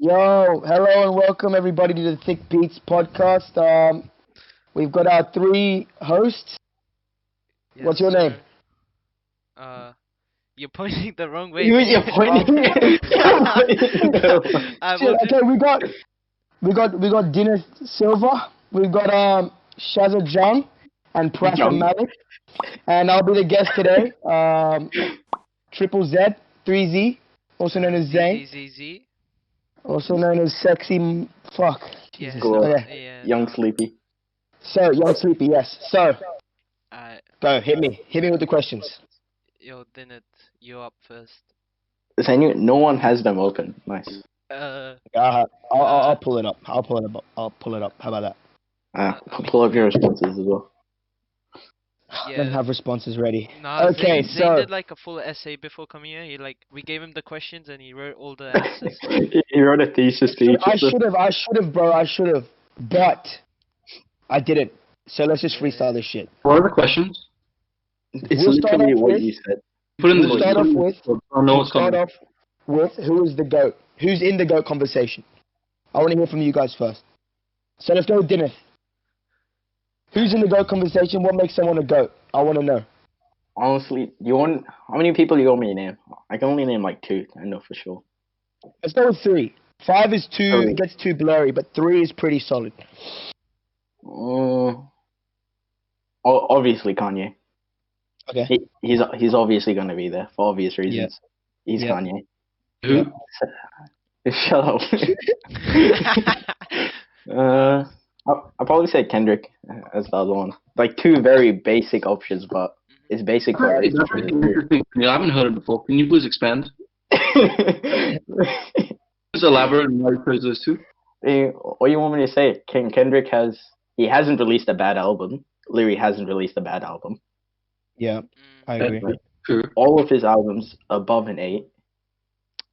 Yo, hello and welcome everybody to the Thick Beats podcast. We've got our three hosts. Yes, What's your name? sir. You're pointing the wrong way. You're pointing. I Shit, will do. okay, we got Dineth Silva. We've got Shazza Jung and Prmmmlk. And I'll be the guest today. Triple Z, 3Z, also known as Zane, Z. also known as Sexy Fuck. Yeah. Cool. Okay. Yeah. Young Sleepy. So, Young Sleepy, yes. So, Alright. go, hit me with the questions. Yo, Dinnet, you up first. No one has them open. Nice. I'll pull it up. I'll pull it up. How about that? Pull up your responses as well. I don't have responses ready. Nah, Okay, Zane so did like a full essay before coming here. We gave him the questions and he wrote all the answers. He wrote a thesis to each I of them. should have, bro. I should have, but I didn't. So let's just freestyle this shit. What are the questions? It's We'll start literally off what with- you said. Put in We'll start off with. I know We'll what's start coming. off with who is the goat? Who's in the goat conversation? I want to hear from you guys first. So let's go with Dineth. Who's in the goat conversation? What makes someone a goat? I want to know. Honestly, how many people you want me to name? I can only name like 2. I know for sure. Let's go with 3. 5 is too. Okay. It gets too blurry, but 3 is pretty solid. Obviously Kanye. Okay. He's obviously gonna be there for obvious reasons. He's Yeah. Kanye. Who? Shut up. I'll probably say Kendrick as the other one. Like 2 very basic options, but it's basic. That's really interesting. Yeah, I haven't heard it before. Can you please expand? Just elaborate on why you chose those 2. What you want me to say? Kendrick hasn't released a bad album. Literally hasn't released a bad album. Yeah, I agree. True. All of his albums above an 8.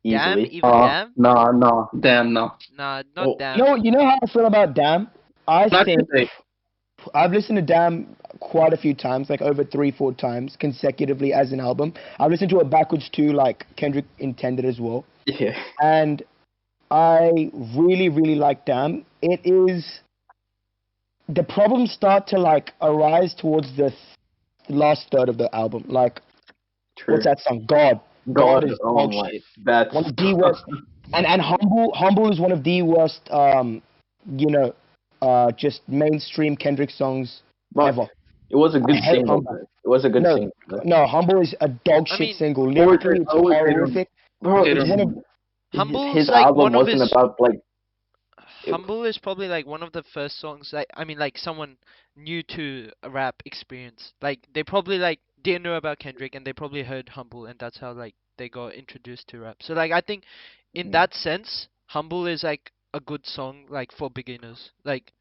Damn, Easily. even damn? No. Damn, no. Nah, Oh, not damn. You know how I feel about Damn? I Not think today. I've listened to Damn quite a few times, like over 3-4 times consecutively as an album. I've listened to it backwards too, like Kendrick intended as well. Yeah. And I really, really like Damn. It is the problems start to like arise towards the last third of the album. Like True. what's that song? God is dog my, shit. That's One of the worst, and Humble is one of the worst, just mainstream Kendrick songs But ever. it was a good I hate single. Humble. It was a good No. single. though. No, Humble is a dog shit mean, single. Lyrically, it's always hate him. horrific. Bro, Hate It's him. one of Humble's his like album one of wasn't his. about like Humble is probably like one of the first songs like someone new to a rap experience. Like they probably like didn't know about Kendrick and they probably heard Humble and that's how like they got introduced to rap. So like I think in that sense, Humble is like a good song like for beginners. Like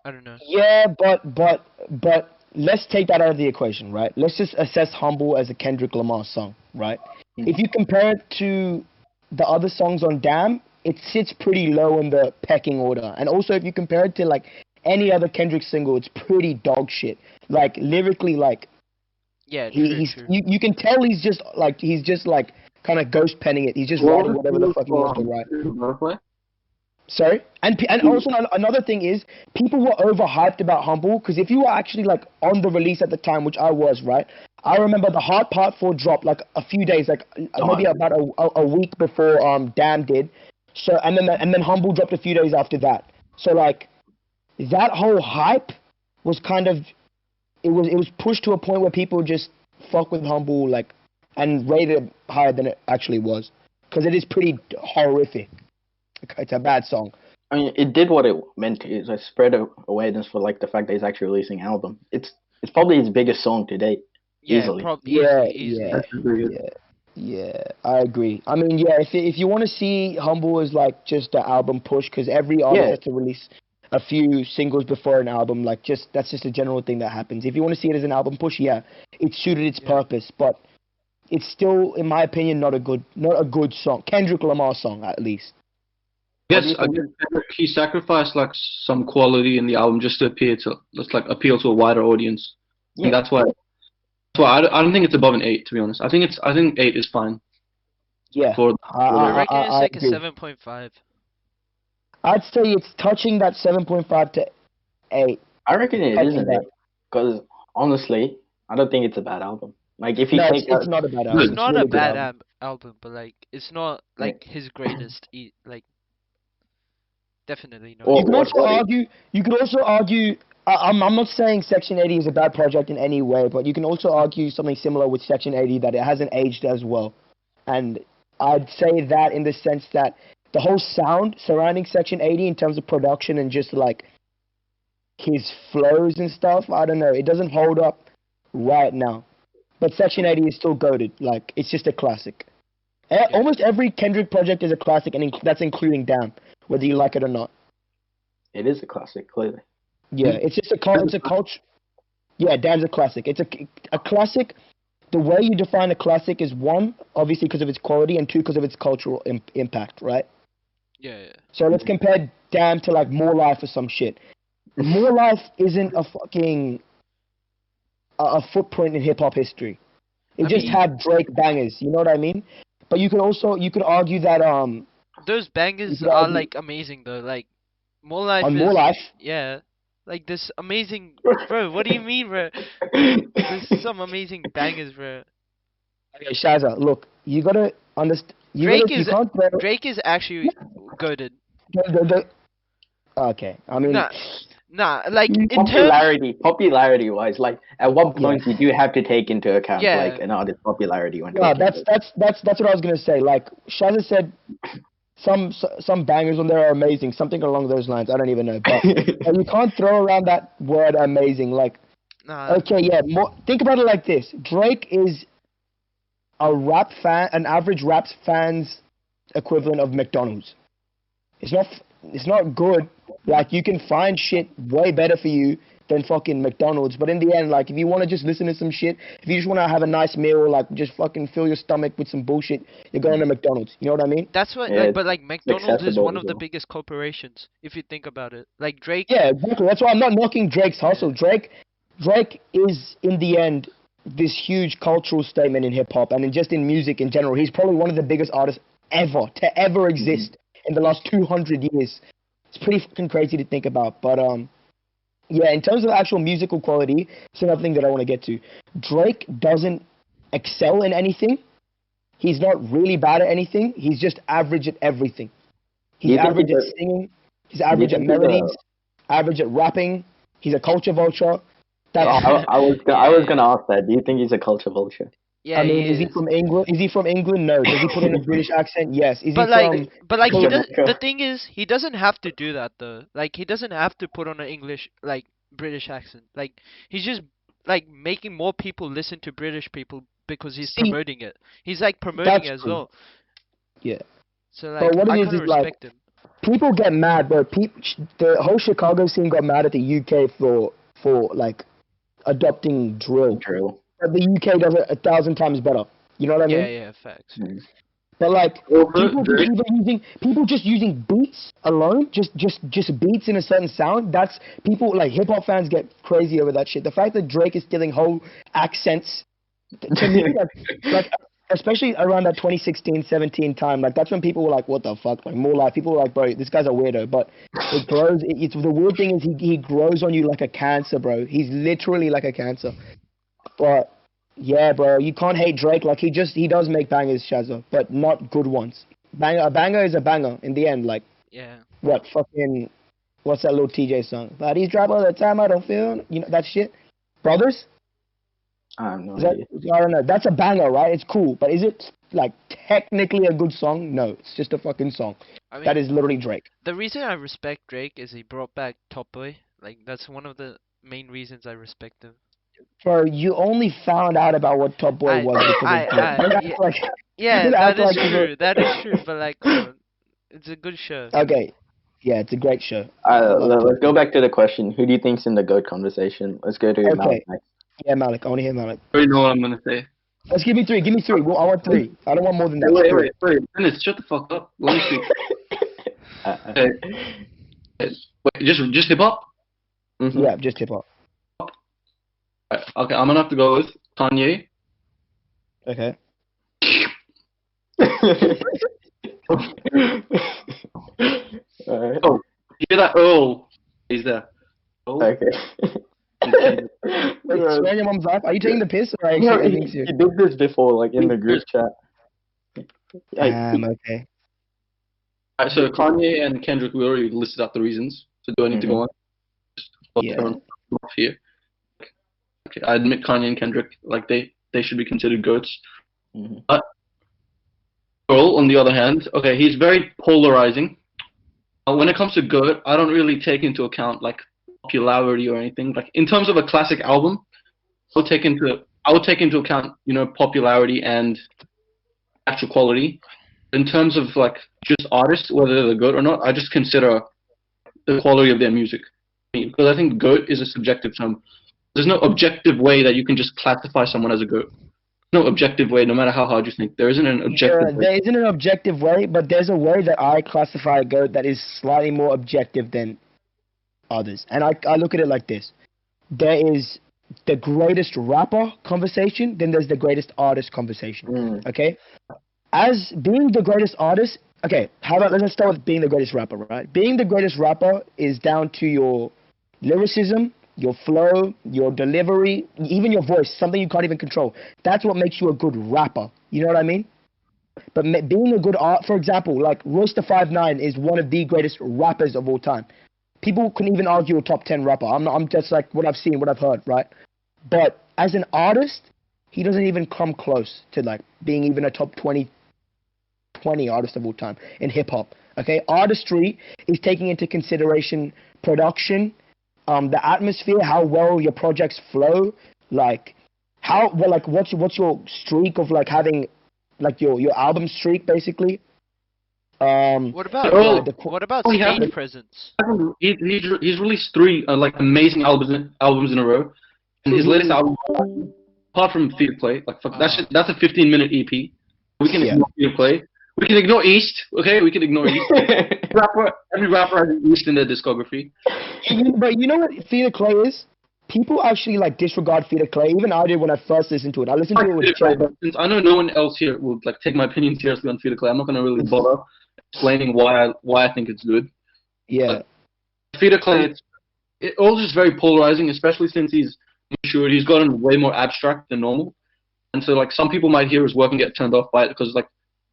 I don't know. yeah, but let's take that out of the equation, right? Let's just assess Humble as a Kendrick Lamar song, right? Mhm. If you compare it to the other songs on Damn, it sits pretty low in the pecking order. And also, if you compare it to like any other Kendrick single, it's pretty dog shit. Like lyrically, like Yeah, true, he's true. you can tell he's just like kind of ghost penning it. He's just writing whatever the fuck he wants to write. Sorry, and also another thing is people were overhyped about Humble because if you were actually like on the release at the time, which I was, right? I remember the Hard Part 4 dropped like a few days, like maybe about a week before Damn did. So and then Humble dropped a few days after that. So like that whole hype was kind of it was pushed to a point where people just fuck with Humble like and rated it higher than it actually was because it is pretty horrific. It's a bad song. I mean, it did what it meant to. It's like spread awareness for like the fact that he's actually releasing an album. It's probably his biggest song to date. Yeah, easily. easily. Yeah, I agree. I mean, yeah, if you want to see Humble as like just the album push, because every artist has to release a few singles before an album, like that's just a general thing that happens. If you want to see it as an album push, yeah, it suited its purpose, but it's still, in my opinion, not a good song. Kendrick Lamar song, at least. Yes, I guess he sacrificed like some quality in the album just to appeal to a wider audience, and that's why. I don't think it's above an 8, to be honest. I think 8 is fine. Yeah, For I reckon it's like agree. a 7.5. I'd say it's touching that 7.5 to 8. I reckon it Touching isn't that. it, because honestly, I don't think it's a bad album. Like if you No, take out, it's not a bad It's album. It's It's not really a good bad album. album, but like it's not like his greatest. Like definitely not. Well, You could what- also what is- argue. You could also argue. I'm not saying Section 80 is a bad project in any way, but you can also argue something similar with Section 80 that it hasn't aged as well. And I'd say that in the sense that the whole sound surrounding Section 80 in terms of production and just like his flows and stuff, I don't know, it doesn't hold up right now. But Section 80 is still goated. Like it's just a classic. Almost every Kendrick project is a classic, and that's including Damn, whether you like it or not. it is a classic, clearly. Yeah, it's just a culture. Yeah, Damn's a classic. It's a classic. The way you define a classic is one, obviously because of its quality, and two, because of its cultural impact, right? Yeah. So let's compare Damn to like More Life or some shit. More Life isn't a fucking a footprint in hip hop history. It just had Drake bangers, you know what I mean? But you could argue that Those bangers could are argue- like amazing though. Like More Life on is More Life. yeah. Like this amazing bro, what do you mean, bro? There's some amazing bangers, bro. Okay, Shazza, look, you gotta understand. You can't throw Drake is actually goated. Okay, I mean, Nah, like in terms Popularity wise, like at one point you do have to take into account like an artist's popularity when. Yeah, that's what I was gonna say. Like Shazza said, some bangers on there are amazing, something along those lines. I don't even know, but you can't throw around that word amazing. Like, okay, yeah, think about it like this: Drake is an average rap fan's equivalent of McDonald's. It's not good. Like you can find shit way better for you than fucking McDonald's. But in the end, like if you want to just listen to some shit, if you just want to have a nice meal, like just fucking fill your stomach with some bullshit, you're going to McDonald's. You know what I mean? That's what. Yeah, but like McDonald's is accessible one as of the well. biggest corporations if you think about it. Like Drake. Yeah, exactly. That's why I'm not knocking Drake's hustle. Drake is in the end this huge cultural statement in hip hop and just in music in general. He's probably one of the biggest artists to ever exist in the last 200 years. It's pretty fucking crazy to think about. But yeah, in terms of actual musical quality, it's another thing that I want to get to. Drake doesn't excel in anything. He's not really bad at anything. He's just average at everything. He's average at singing. He's average at melodies. Average at rapping. He's a culture vulture. I was gonna ask that. Do you think he's a culture vulture? Yeah, I mean, he is he from England? Is he from England? No. Does he put in a British accent? Yes. Is but he like, from? but like, Jamaica? the thing is, he doesn't have to do that though. Like, he doesn't have to put on an English, like, British accent. Like, he's just like making more people listen to British people because he's promoting it. He's like promoting it as well. Yeah. So like, But what I it kind of is like, respect him. people get mad, bro. The whole Chicago scene got mad at the UK for like adopting drill. But the UK does it 1,000 times better. You know what I mean? Yeah, facts. But like people just using beats alone, just beats in a certain sound. That's people like hip hop fans get crazy over that shit. The fact that Drake is stealing whole accents to me, like especially around that 2016-17 time, like that's when people were like, "What the fuck?" Like More Life. People were like, "Bro, this guy's a weirdo." But it grows. It's the weird thing is he grows on you like a cancer, bro. He's literally like a cancer. But yeah, bro, you can't hate Drake. Like he does make bangers, Shazza, but not good ones. A banger is a banger in the end. Like what's that little TJ song? Bodies drop all the time. I don't feel that shit. Brothers. I have no idea. I don't know. That's a banger, right? It's cool, but is it like technically a good song? No, it's just a fucking song. I mean, that is literally Drake. The reason I respect Drake is he brought back Top Boy. Like that's one of the main reasons I respect him. Bro, you only found out about what Top Boy was because of Drake. That is true. That is true. But like, come on, it's a good show. Okay. Yeah, it's a great show. Let's go back to the question. Who do you think's in the GOAT conversation? Let's go to Malik next. Yeah, Malik. I want to hear Malik. I already know what I'm gonna say. Let's give me three. Give me three. Well, I want three. I don't want more than that. Wait. Dennis, shut the fuck up. Let me speak. Wait, just hip hop? Mm-hmm. Yeah, just hip hop. Right, okay, I'm gonna have to go with Kanye. Okay. Alright. Oh, you hear that? Oh, he's there. Oh, Okay. okay. Wait, swear on your mom's life? Are you taking the piss or are you No, actually he, being he serious? did this before, like in the group chat. Okay. Alright, so Kanye and Kendrick, we already listed out the reasons. So do I need to go on? Yeah. Turn off here. Okay, I admit Kanye and Kendrick, like they should be considered goats. Mhm. But Earl, on the other hand, okay, he's very polarizing. When it comes to goat, I don't really take into account like popularity or anything. Like in terms of a classic album, I would take into account, you know, popularity and actual quality. In terms of like just artists, whether they're the goat or not, I just consider the quality of their music. Because I think goat is a subjective term. There's no objective way that you can just classify someone as a goat. No objective way, no matter how hard you think. There isn't an objective way. There isn't an objective way, but there's a way that I classify a goat that is slightly more objective than others. And I look at it like this. There is the greatest rapper conversation, then there's the greatest artist conversation. Okay? As being the greatest artist, okay, how about let's start with being the greatest rapper, right? Being the greatest rapper is down to your lyricism, your flow, your delivery, even your voice, something you can't even control. That's what makes you a good rapper. You know what I mean? But being a good art, for example, like Royce the 5'9" is one of the greatest rappers of all time. People couldn't even argue a top 10 rapper. I'm just like what I've seen, what I've heard, right? But as an artist, he doesn't even come close to like being even a top 20 artist of all time in hip hop. Okay, artistry is taking into consideration production, the atmosphere, how well your projects flow, like how well, like what's your streak of like having like your album streak basically. What about stage presence? He's released 3 like amazing albums in a row, and his latest album, apart from Fear Play, like fuck, that's a 15-minute EP. We can ignore Fear Play. We can ignore East. Okay, we can ignore East. Every rapper has East in their discography. But you know what Fear Clay is? People actually like disregard Fear Clay. Even I did when I first listened to it. I listened to it with Chad. Since I know no one else here would like take my opinion seriously on Fear Clay, I'm not gonna really bother explaining why I think it's good. Yeah. Fear Clay, it all just very polarizing, especially since he's matured. He's gotten way more abstract than normal, and so like some people might hear his work and get turned off by it because like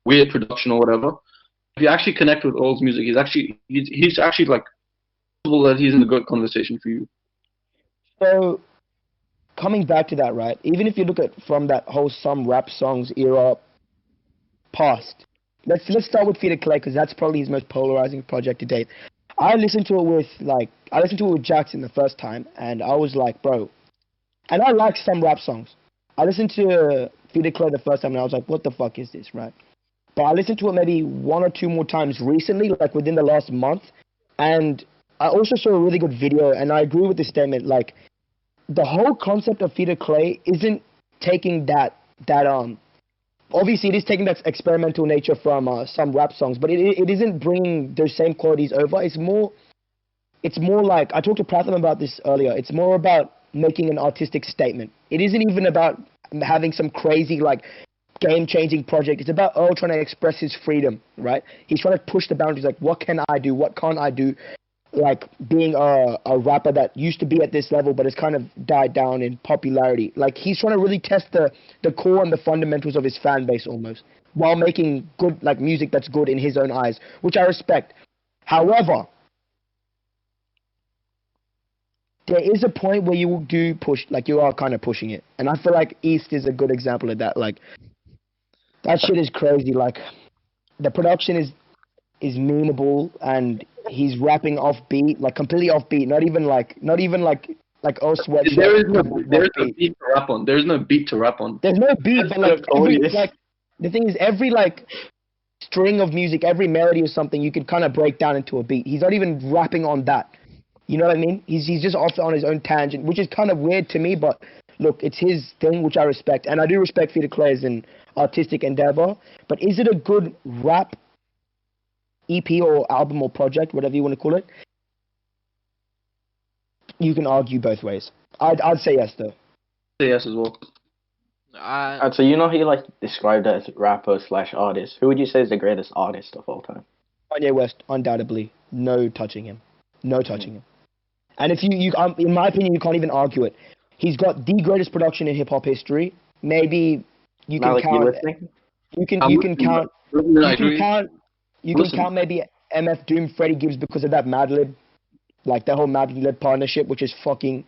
weird production or whatever. If you actually connect with Earl's music, he's actually like possible that he's in a good conversation for you. So, coming back to that, right? Even if you look at from that whole some rap songs era past, let's start with Fear Clay because that's probably his most polarizing project to date. I listened to it with Jackson the first time, and I was like, bro. And I like some rap songs. I listened to Fear Clay the first time, and I was like, what the fuck is this, right? But I listened to it maybe 1 or 2 more times recently, like within the last month, and I also saw a really good video, and I agree with this statement. Like, the whole concept of Fear Clay isn't taking that obviously it is taking that experimental nature from some rap songs, but it isn't bringing those same qualities over. It's more like, I talked to Pratham about this earlier, it's more about making an artistic statement. It isn't even about having some crazy like game-changing project. It's about Earl trying to express his freedom, right? He's trying to push the boundaries, like, what can I do? What can't I do? Like, being a rapper that used to be at this level, but has kind of died down in popularity. Like, he's trying to really test the core and the fundamentals of his fan base almost, while making good, like, music that's good in his own eyes, which I respect. However, there is a point where you do push, like, you are kind of pushing it. And I feel like East is a good example of that. Like, that shit is crazy. Like, the production is memeable, and he's rapping off beat, like completely off beat. Not even like oh Sweatshirt. There is no beat to rap on. There's no beat to rap on. There's no beat, but like the thing is, every like string of music, every melody or something, you could kind of break down into a beat. He's not even rapping on that. You know what I mean? He's just off on his own tangent, which is kind of weird to me, but look, it's his thing, which I respect. And I do respect Fear Clay as an artistic endeavor. But is it a good rap EP or album or project, whatever you want to call it? You can argue both ways. I'd say yes, though. Say yes as well. So you know he like described as rapper slash artist. Who would you say is the greatest artist of all time? Kanye West, undoubtedly, no touching him, no touching him. And if you in my opinion, you can't even argue it. He's got the greatest production in hip hop history. Maybe you can Malik, you count. listening? You can count. You can Listen. count maybe MF Doom, Freddie Gibbs because of that Madlib, like that whole Madlib partnership, which is fucking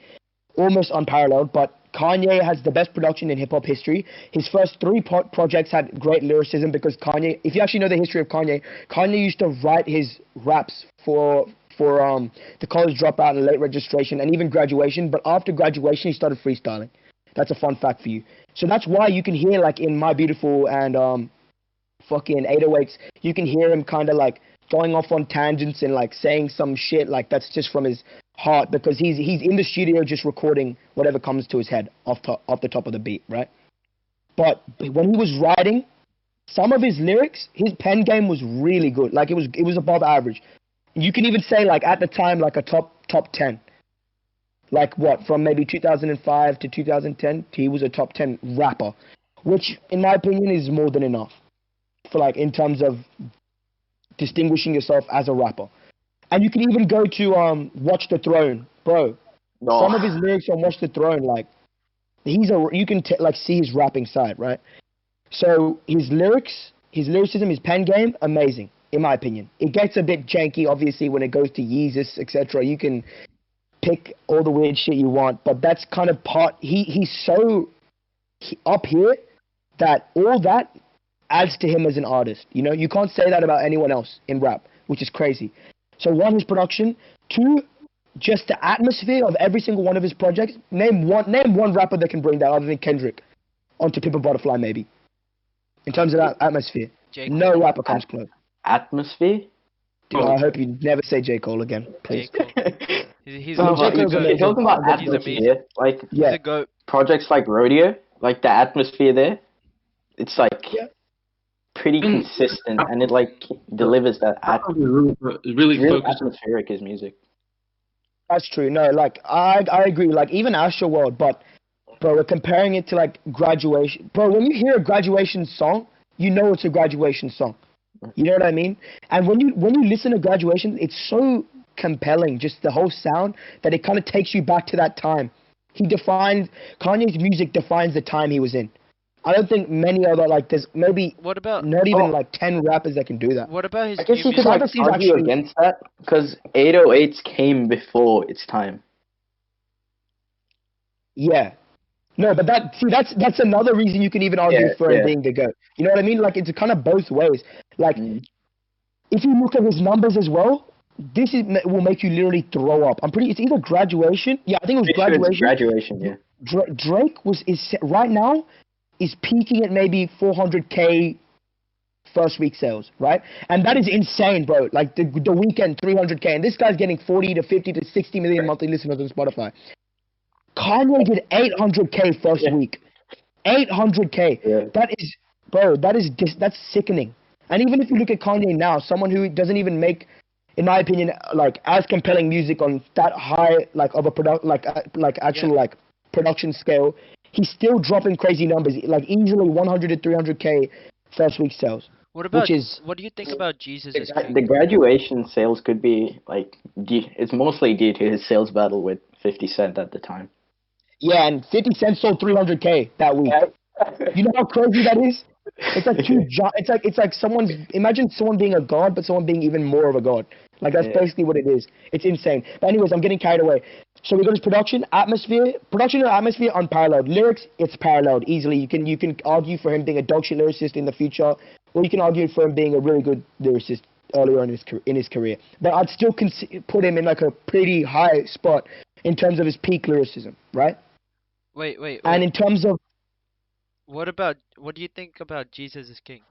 almost unparalleled. But Kanye has the best production in hip hop history. His first three projects had great lyricism because Kanye. If you actually know the history of Kanye, Kanye used to write his raps for the college dropout and late registration and even graduation. But after graduation, he started freestyling. That's a fun fact for you. So that's why you can hear like in My Beautiful and fucking 808s, you can hear him kind of like going off on tangents and like saying some shit like that's just from his heart because he's in the studio just recording whatever comes to his head off the top of the beat, right? But when he was writing, some of his lyrics, his pen game was really good. Like it was above average. You can even say like at the time like a top 10. Like what, from maybe 2005 to 2010, he was a top 10 rapper, which in my opinion is more than enough for like in terms of distinguishing yourself as a rapper. And you can even go to Watch the Throne, bro. No. Some of his lyrics on Watch the Throne, like you can like see his rapping side, right? So his lyricism, his pen game, amazing in my opinion. It gets a bit janky, obviously, when it goes to Yeezus, etc. You can pick all the weird shit you want, but that's kind of part. He's so up here that all that adds to him as an artist. You know, you can't say that about anyone else in rap, which is crazy. So one, his production. Two, just the atmosphere of every single one of his projects. Name one rapper that can bring that other than Kendrick onto Pimp a Butterfly, maybe. In terms of that atmosphere, no rapper comes close. Atmosphere? Dude, I hope you never say J. Cole again, please. J. Cole. He's No, a but you're talking about He's amazing. atmosphere, like He's a goat. projects like Rodeo, like the atmosphere there, it's like pretty consistent, and it like delivers that really real focused. atmospheric his music. That's true. No, like I agree. Like even Astroworld, but bro, we're comparing it to like Graduation. Bro, when you hear a Graduation song, you know it's a Graduation song. You know what I mean? And when you listen to Graduation, it's so compelling, just the whole sound, that it kind of takes you back to that time. Kanye's music defines the time he was in. I don't think many other, like, there's maybe What about not even like 10 rappers that can do that. what about his I guess new you could music? like argue against that because 808s came before its time. Yeah. No, but that's another reason you can even argue for him being the GOAT. You know what I mean? Like, it's kind of both ways. Like, if you look at his numbers as well, will make you literally throw up. It's either Graduation. Yeah, I think it was Graduation. Graduation, yeah. Drake is right now is peaking at maybe 400K first week sales, right? And that is insane, bro. Like the Weeknd 300K, and this guy's getting 40 to 50 to 60 million monthly listeners on Spotify. Kanye did 800K first week. 800K. Yeah. That's sickening. And even if you look at Kanye now, someone who doesn't even make, in my opinion, like as compelling music on that high, like of a production scale, he's still dropping crazy numbers, like easily 100 to 300K first week sales. What do you think about Jesus is King? The Graduation sales could be like it's mostly due to his sales battle with 50 Cent at the time. Yeah, and 50 Cent sold 300K that week. You know how crazy that is? It's like it's like imagine someone being a god, but someone being even more of a god. Like that's basically what it is. It's insane. But anyways, I'm getting carried away. So we got his production and atmosphere unparalleled. Lyrics, it's paralleled easily. You can argue for him being a dog shit lyricist in the future, or you can argue for him being a really good lyricist earlier in his career. But I'd still put him in like a pretty high spot in terms of his peak lyricism, right? Wait. And in terms of what do you think about Jesus is King?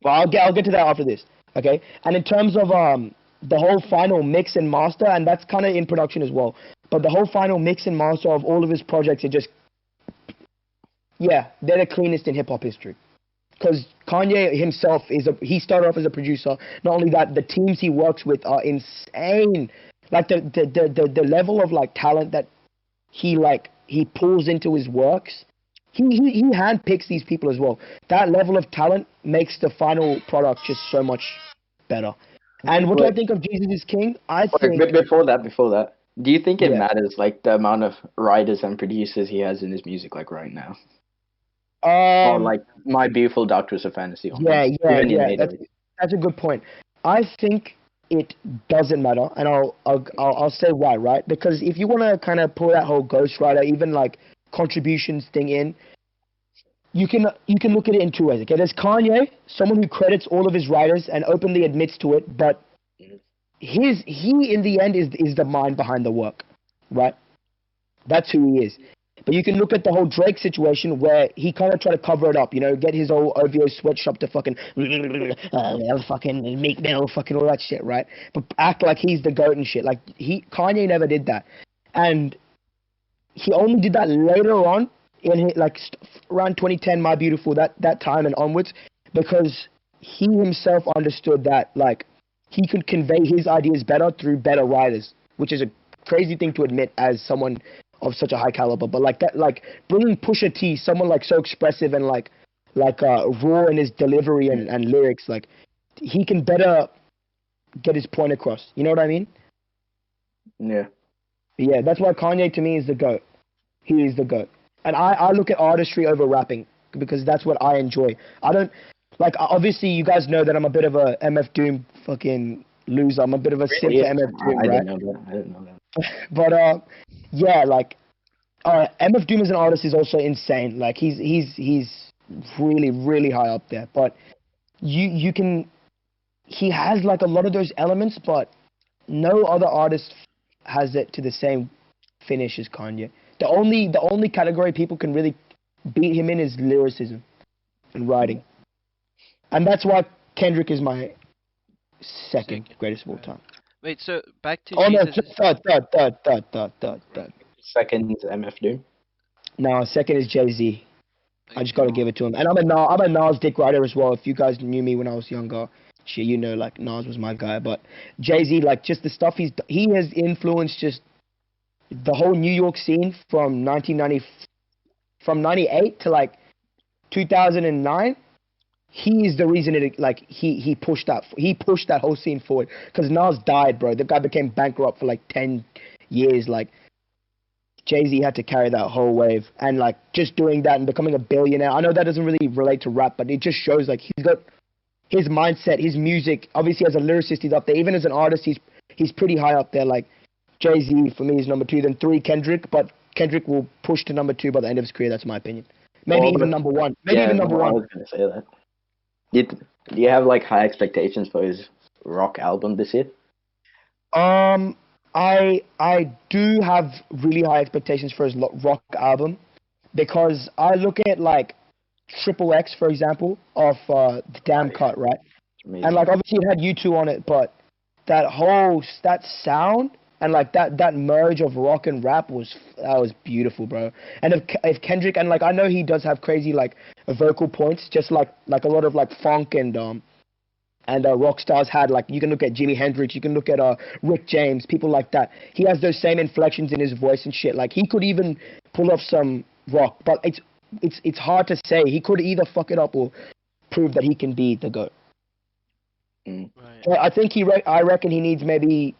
Well, I'll get to that after this. Okay? And in terms of the whole final mix and master, and that's kind of in production as well, but the whole final mix and master of all of his projects are just, they're the cleanest in hip-hop history. Because Kanye himself, he started off as a producer. Not only that, the teams he works with are insane. Like, the level of, like, talent that he pulls into his works he handpicks these people as well. That level of talent makes the final product just so much better. And what do I think of Jesus is King? I think before that, do you think it Yeah. matters like the amount of writers and producers he has in his music like right now? Or like My Beautiful Dark Twisted Fantasy. Yeah. That's a good point. I think it doesn't matter, and I'll say why, right? Because if you want to kind of pull that whole ghostwriter, even like contributions thing in, you can look at it in two ways. Okay, there's Kanye, someone who credits all of his writers and openly admits to it, but he in the end is the mind behind the work, right? That's who he is. But you can look at the whole Drake situation where he kind of tried to cover it up, you know, get his old OVO sweatshop to fucking make metal, fucking all that shit, right? But act like he's the GOAT and shit. Like Kanye never did that, and he only did that later on in his, like around 2010, My Beautiful, that time and onwards, because he himself understood that like he could convey his ideas better through better writers, which is a crazy thing to admit as someone of such a high caliber. But like that, like bringing Pusha T, someone like so expressive and like raw in his delivery and lyrics, like he can better get his point across. You know what I mean? Yeah. Yeah, that's why Kanye to me is the GOAT. He is the GOAT. And I look at artistry over rapping because that's what I enjoy. I don't like, obviously you guys know that I'm a bit of a MF Doom fucking loser. I'm a bit of a simp for MF Doom, right? I didn't know that. But yeah, like MF Doom as an artist is also insane. Like he's really, really high up there. But you can, he has like a lot of those elements, but no other artist has it to the same finish as Kanye. The only category people can really beat him in is lyricism and writing. And that's why Kendrick is my second greatest of all time. Wait, so back to Jesus. No, third. Second is MF Doom. No, second is Jay-Z. I just gotta give it to him. And I'm a Nas dick writer as well. If you guys knew me when I was younger, shit, you know, like Nas was my guy. But Jay-Z, like just the stuff he has influenced just the whole New York scene from 98 to like 2009. He is the reason it like he pushed that whole scene forward, because Nas died, bro. The guy became bankrupt for like 10 years. Like Jay-Z had to carry that whole wave, and like just doing that and becoming a billionaire. I know that doesn't really relate to rap, but it just shows like he's got his mindset, his music. Obviously, as a lyricist, he's up there. Even as an artist, he's pretty high up there. Like Jay-Z for me is number 2, then 3 Kendrick, but Kendrick will push to number 2 by the end of his career. That's my opinion. Maybe even number 1. Maybe even number 1. I was gonna say that. Do you have like high expectations for his rock album this year? I do have really high expectations for his rock album, because I look at like XXX, for example, of the Damn Cut, right? Amazing. And like obviously it had U2 on it, but that sound and like that merge of rock and rap was beautiful, bro. And if Kendrick, and like I know he does have crazy like vocal points, just like a lot of like funk and rock stars had. Like you can look at Jimi Hendrix, you can look at Rick James, people like that. He has those same inflections in his voice and shit. Like he could even pull off some rock, but it's hard to say. He could either fuck it up or prove that he can be the GOAT. Right. So I think I reckon he needs maybe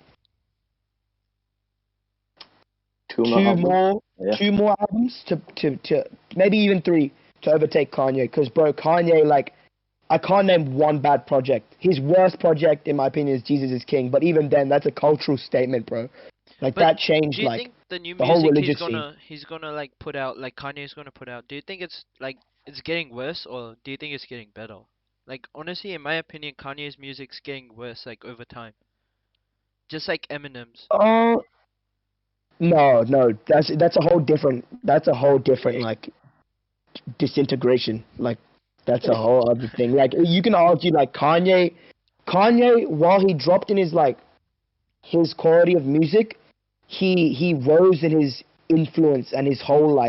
two more albums to maybe even 3 to overtake Kanye. Because bro, Kanye, like, I can't name one bad project. His worst project, in my opinion, is Jesus is King. But even then, that's a cultural statement, bro. Like, that changed, like, think the new the whole music religious scene. he's gonna like put out, like Kanye's gonna put out, do you think it's like it's getting worse, or do you think it's getting better? Like honestly, in my opinion, Kanye's music's getting worse like over time. Just like Eminem's. No, that's a whole different like disintegration. Like that's a whole other thing. Like you can argue like Kanye, while he dropped in his like his quality of music, he rose in his influence and his whole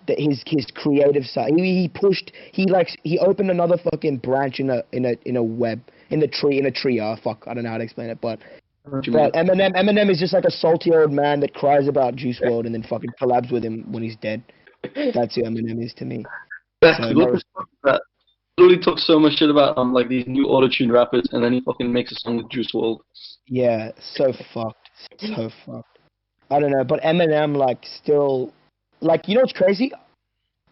his creative side. He pushed. He opened another fucking branch in a web in a tree. Fuck, I don't know how to explain it, but Eminem is just like a salty old man that cries about Juice WRLD and then fucking collabs with him when he's dead. That's who Eminem is to me. Exactly. So, What the fuck is that? Literally talks so much shit about like these new auto-tune rappers, and then he fucking makes a song with Juice WRLD. yeah, so fucked. So fucked. I don't know, but Eminem, like, still... Like, you know what's crazy?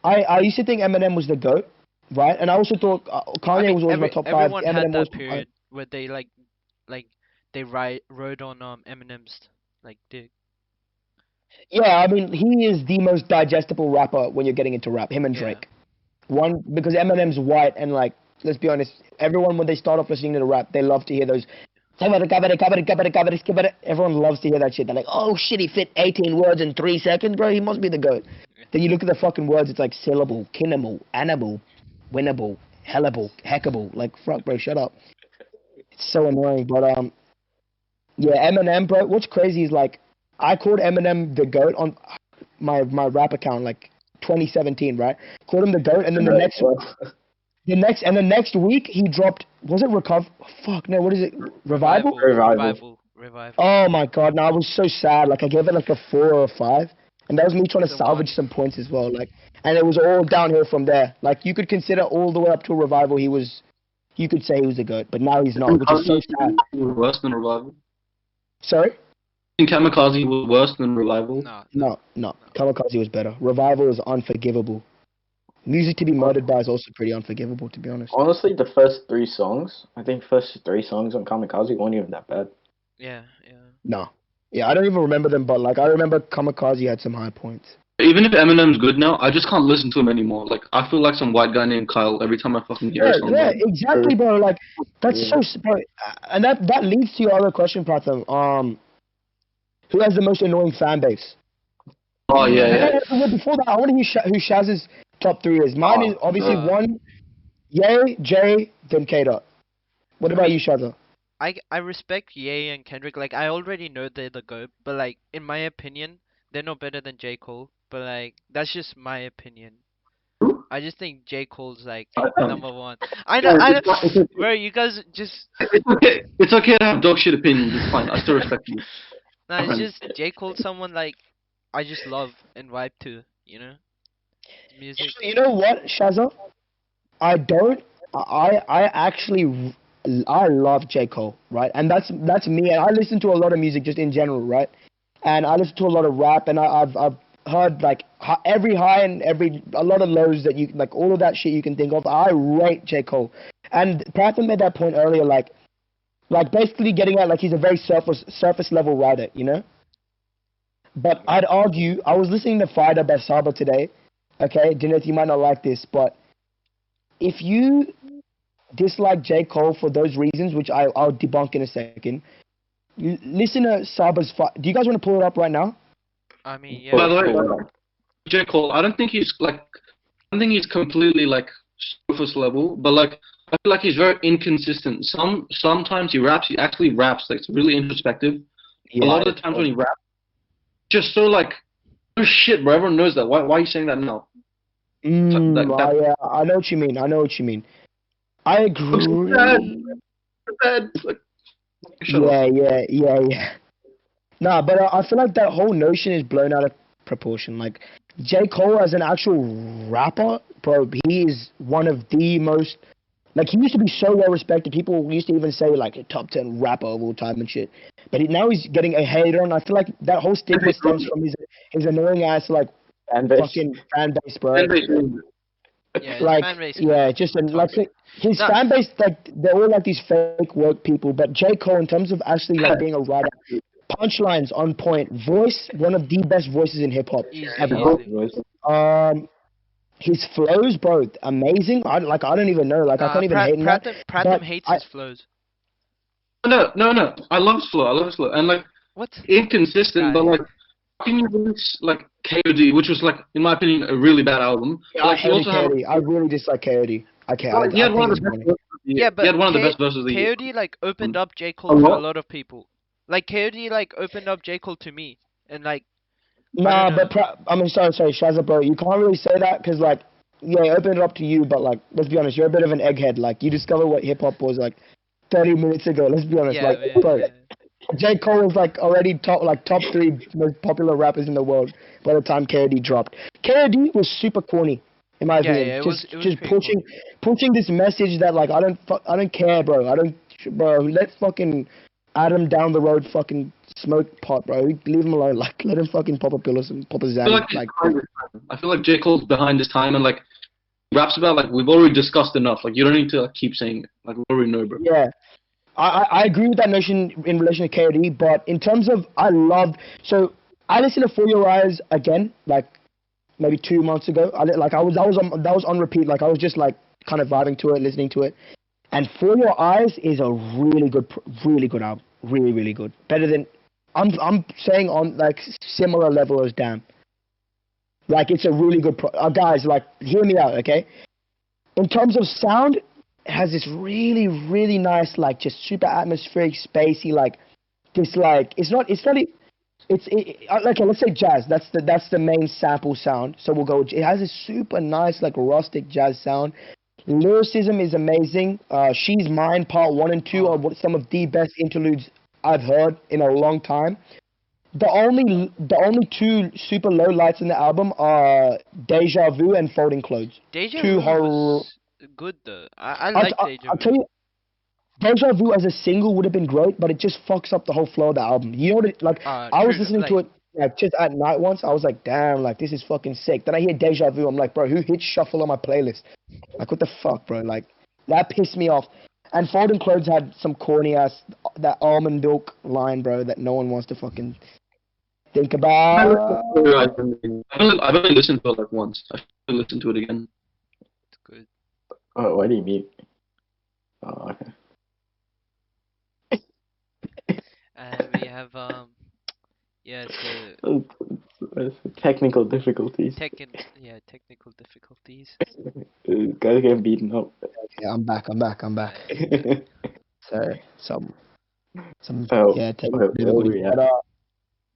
I used to think Eminem was the GOAT, right? And I also thought Kanye was always my top 5. Everyone Eminem had was that period where they they rode on Eminem's like dick. Yeah, I mean, he is the most digestible rapper when you're getting into rap. Him and Yeah. Drake. One, because Eminem's white, and like, let's be honest, everyone when they start off listening to the rap, they love to hear those. Everyone loves to hear that shit. They're like, oh shit, he fit 18 words in 3 seconds, bro. He must be the GOAT. Then you look at the fucking words, it's like syllable, kinnable, animable, winnable, hellable, heckable. Like, fuck, bro, shut up. It's so annoying, but yeah, Eminem, bro. What's crazy is like, I called Eminem the GOAT on my rap account like 2017, right? Called him the GOAT, and then the next week he dropped. Was it Fuck no, what is it? Revival? Revival. Oh my god, no, I was so sad. Like I gave it like a 4 or a 5, and that was me trying to It's a salvage 1. some points as well. Like, and it was all downhill from there. Like you could consider all the way up to Revival, you could say he was the GOAT, but now he's not, which is so sad. Worse than Revival. Sorry? I think Kamikaze was worse than Revival. No. Kamikaze was better. Revival is unforgivable. Music to be murdered by is also pretty unforgivable, to be honest. Honestly, the first 3 songs, I think first 3 songs on Kamikaze weren't even that bad. Yeah. No. Yeah, I don't even remember them, but like I remember Kamikaze had some high points. Even if Eminem's good now, I just can't listen to him anymore. Like, I feel like some white guy named Kyle every time I fucking hear a song. Yeah, exactly, bro. Like, that's so... Bro, and that leads to your other question, Pratham. Who has the most annoying fan base? Oh, yeah. Well, before that, I want to hear who Shaz's top 3 is. Mine is obviously 1, Ye, Jay, then K-Dot. What about you, Shazza? I respect Ye and Kendrick. Like I already know they're the GOAT, but like in my opinion, they're no better than J. Cole. But like that's just my opinion. I just think J. Cole's like number 1. I know. Bro, you guys just... It's okay to have dog shit opinions. It's fine. I still respect you. Nah, it's just J. Cole's someone like I just love and vibe to, you know? Music. You know what, Shazza? I love J. Cole, right? And that's me. And I listen to a lot of music just in general, right? And I listen to a lot of rap, and I've heard like every high and a lot of lows that you like, all of that shit you can think of. I rate J. Cole, and Pratham made that point earlier, like basically getting at like he's a very surface level writer, you know. But I'd argue, I was listening to Fighter by Saba today. Okay, Janet, you might not like this, but if you dislike J. Cole for those reasons, which I'll debunk in a second, listen to Saba's Do you guys want to pull it up right now? I mean, yeah. By the way, J. Cole, I don't think he's completely like surface level, but like I feel like he's very inconsistent. Sometimes he actually raps, like it's really introspective. Yeah, a lot of the times when he raps, just so like, oh shit, bro, everyone knows that. Why are you saying that now? Yeah, I know what you mean. I agree. Yeah. Nah, but I feel like that whole notion is blown out of proportion. Like, J. Cole as an actual rapper, bro, he is one of the most... Like, he used to be so well respected. People used to even say, like, a top 10 rapper of all time and shit. But now he's getting a hater, and I feel like that whole stigma stems from his annoying ass, like, fucking fan base, bro. Yeah, like, fan base his fan base, like, they're all like these fake woke people. But J. Cole, in terms of actually like being a writer, punchlines on point, voice, one of the best voices in hip hop ever. His flows, bro, amazing. I don't even know. Like, I can't even hate that. Pratham hates his flows. No. I love his flow. And like, what? Inconsistent, but like, how can you release like KOD, which was like, in my opinion, a really bad album? Yeah, like, I hated KOD. I really dislike KOD. He had one of the best verses of the year. KOD like opened up J. Cole to a lot of people. Like KOD like opened up J. Cole to me, and like. Nah, but I'm sorry, Shazza, bro. You can't really say that because like, yeah, it opened it up to you, but like, let's be honest, you're a bit of an egghead. Like, you discovered what hip hop was like 30 minutes ago. Let's be honest, bro. J. Cole was like already top 3 most popular rappers in the world by the time KOD dropped. KOD was super corny, in my opinion. Yeah, it was just pretty pushing this message that like I don't care, bro. Let fucking Adam down the road fucking smoke pot, bro. Leave him alone. Like let him fucking pop a pill or some pop a Xanny. I feel like J. Cole's behind his time, and like raps about like we've already discussed enough. Like you don't need to like, keep saying it. Like we already know, bro. Yeah. I agree with that notion in relation to KOD, but in terms of I listened to For Your Eyes again, like maybe 2 months ago. That was on repeat. Like I was just like kind of vibing to it, listening to it. And For Your Eyes is a really good album, really good. Better than I'm saying on like similar level as Damn. Like it's a really good guys. Like hear me out, okay? In terms of sound. It has this really nice, like just super atmospheric, spacey, like this, like okay, let's say jazz. That's the main sample sound. So we'll go. It has this super nice, like rustic jazz sound. Lyricism is amazing. She's Mine Part 1 and 2 are some of the best interludes I've heard in a long time. The only 2 super low lights in the album are Deja Vu and Folding Clothes. Deja Vu was good though. I like Deja Vu. I'll tell you, Deja Vu as a single would have been great, but it just fucks up the whole flow of the album. You know what? Like I was listening to it like just at night once. I was like, damn, like this is fucking sick. Then I hear Deja Vu. I'm like, bro, who hit shuffle on my playlist? Like what the fuck, bro? Like that pissed me off. And Folding Clothes had some corny ass that almond milk line, bro, that no one wants to fucking think about. I've only listened to it like once. I should listen to it again. It's good. Oh, why do you mute? Oh, okay. And we have technical difficulties. Technical difficulties. Guys getting beaten up. Yeah, I'm back. Sorry, some technical difficulties.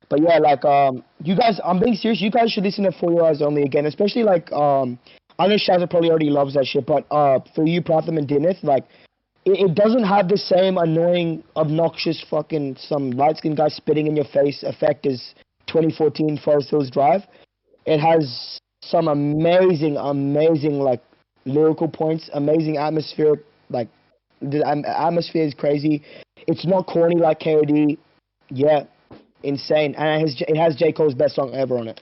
But yeah, like you guys, I'm being serious. You guys should listen to For Your Eyes Only again, especially like I know Shazza probably already loves that shit, but for you, Pratham and Dinith, like it doesn't have the same annoying, obnoxious fucking some light skinned guy spitting in your face effect as 2014 Forest Hills Drive. It has some amazing like lyrical points, amazing atmosphere. Like the atmosphere is crazy. It's not corny like KOD. Yeah, insane, and it has J. Cole's best song ever on it.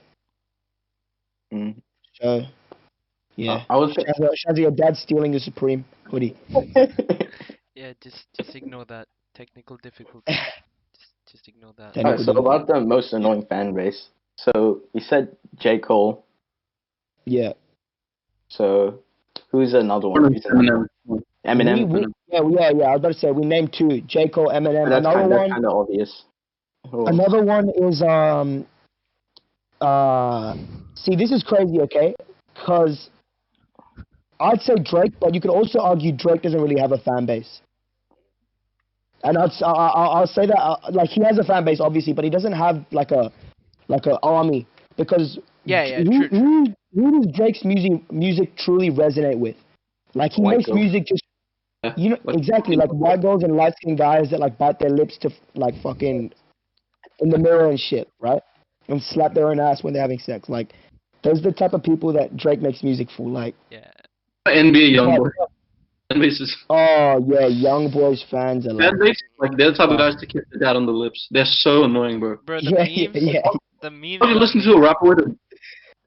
So. Yeah, I was Shazzy, your dad's stealing the Supreme hoodie. Yeah, just ignore that technical difficulty. just ignore that. Alright, so about the most annoying fan base. So you said J. Cole. Yeah. So who's another one? Eminem. Yeah. I was about to say we named 2: J. Cole, Eminem. That's kind of obvious. Another one is See, this is crazy, okay? Because I'd say Drake, but you could also argue Drake doesn't really have a fan base. And I'll say that like he has a fan base obviously, but he doesn't have like a army because who does Drake's music truly resonate with? Like he makes music just exactly like white girls and light skinned guys that like bite their lips to like fucking in the mirror and shit, right? And slap their own ass when they're having sex. Like those are the type of people that Drake makes music for. Like NBA YoungBoy. Oh yeah, young boys fans are like they're the type of guys to kiss their dad on the lips. They're so annoying, bro. Bro, the memes. You're listening to a rapper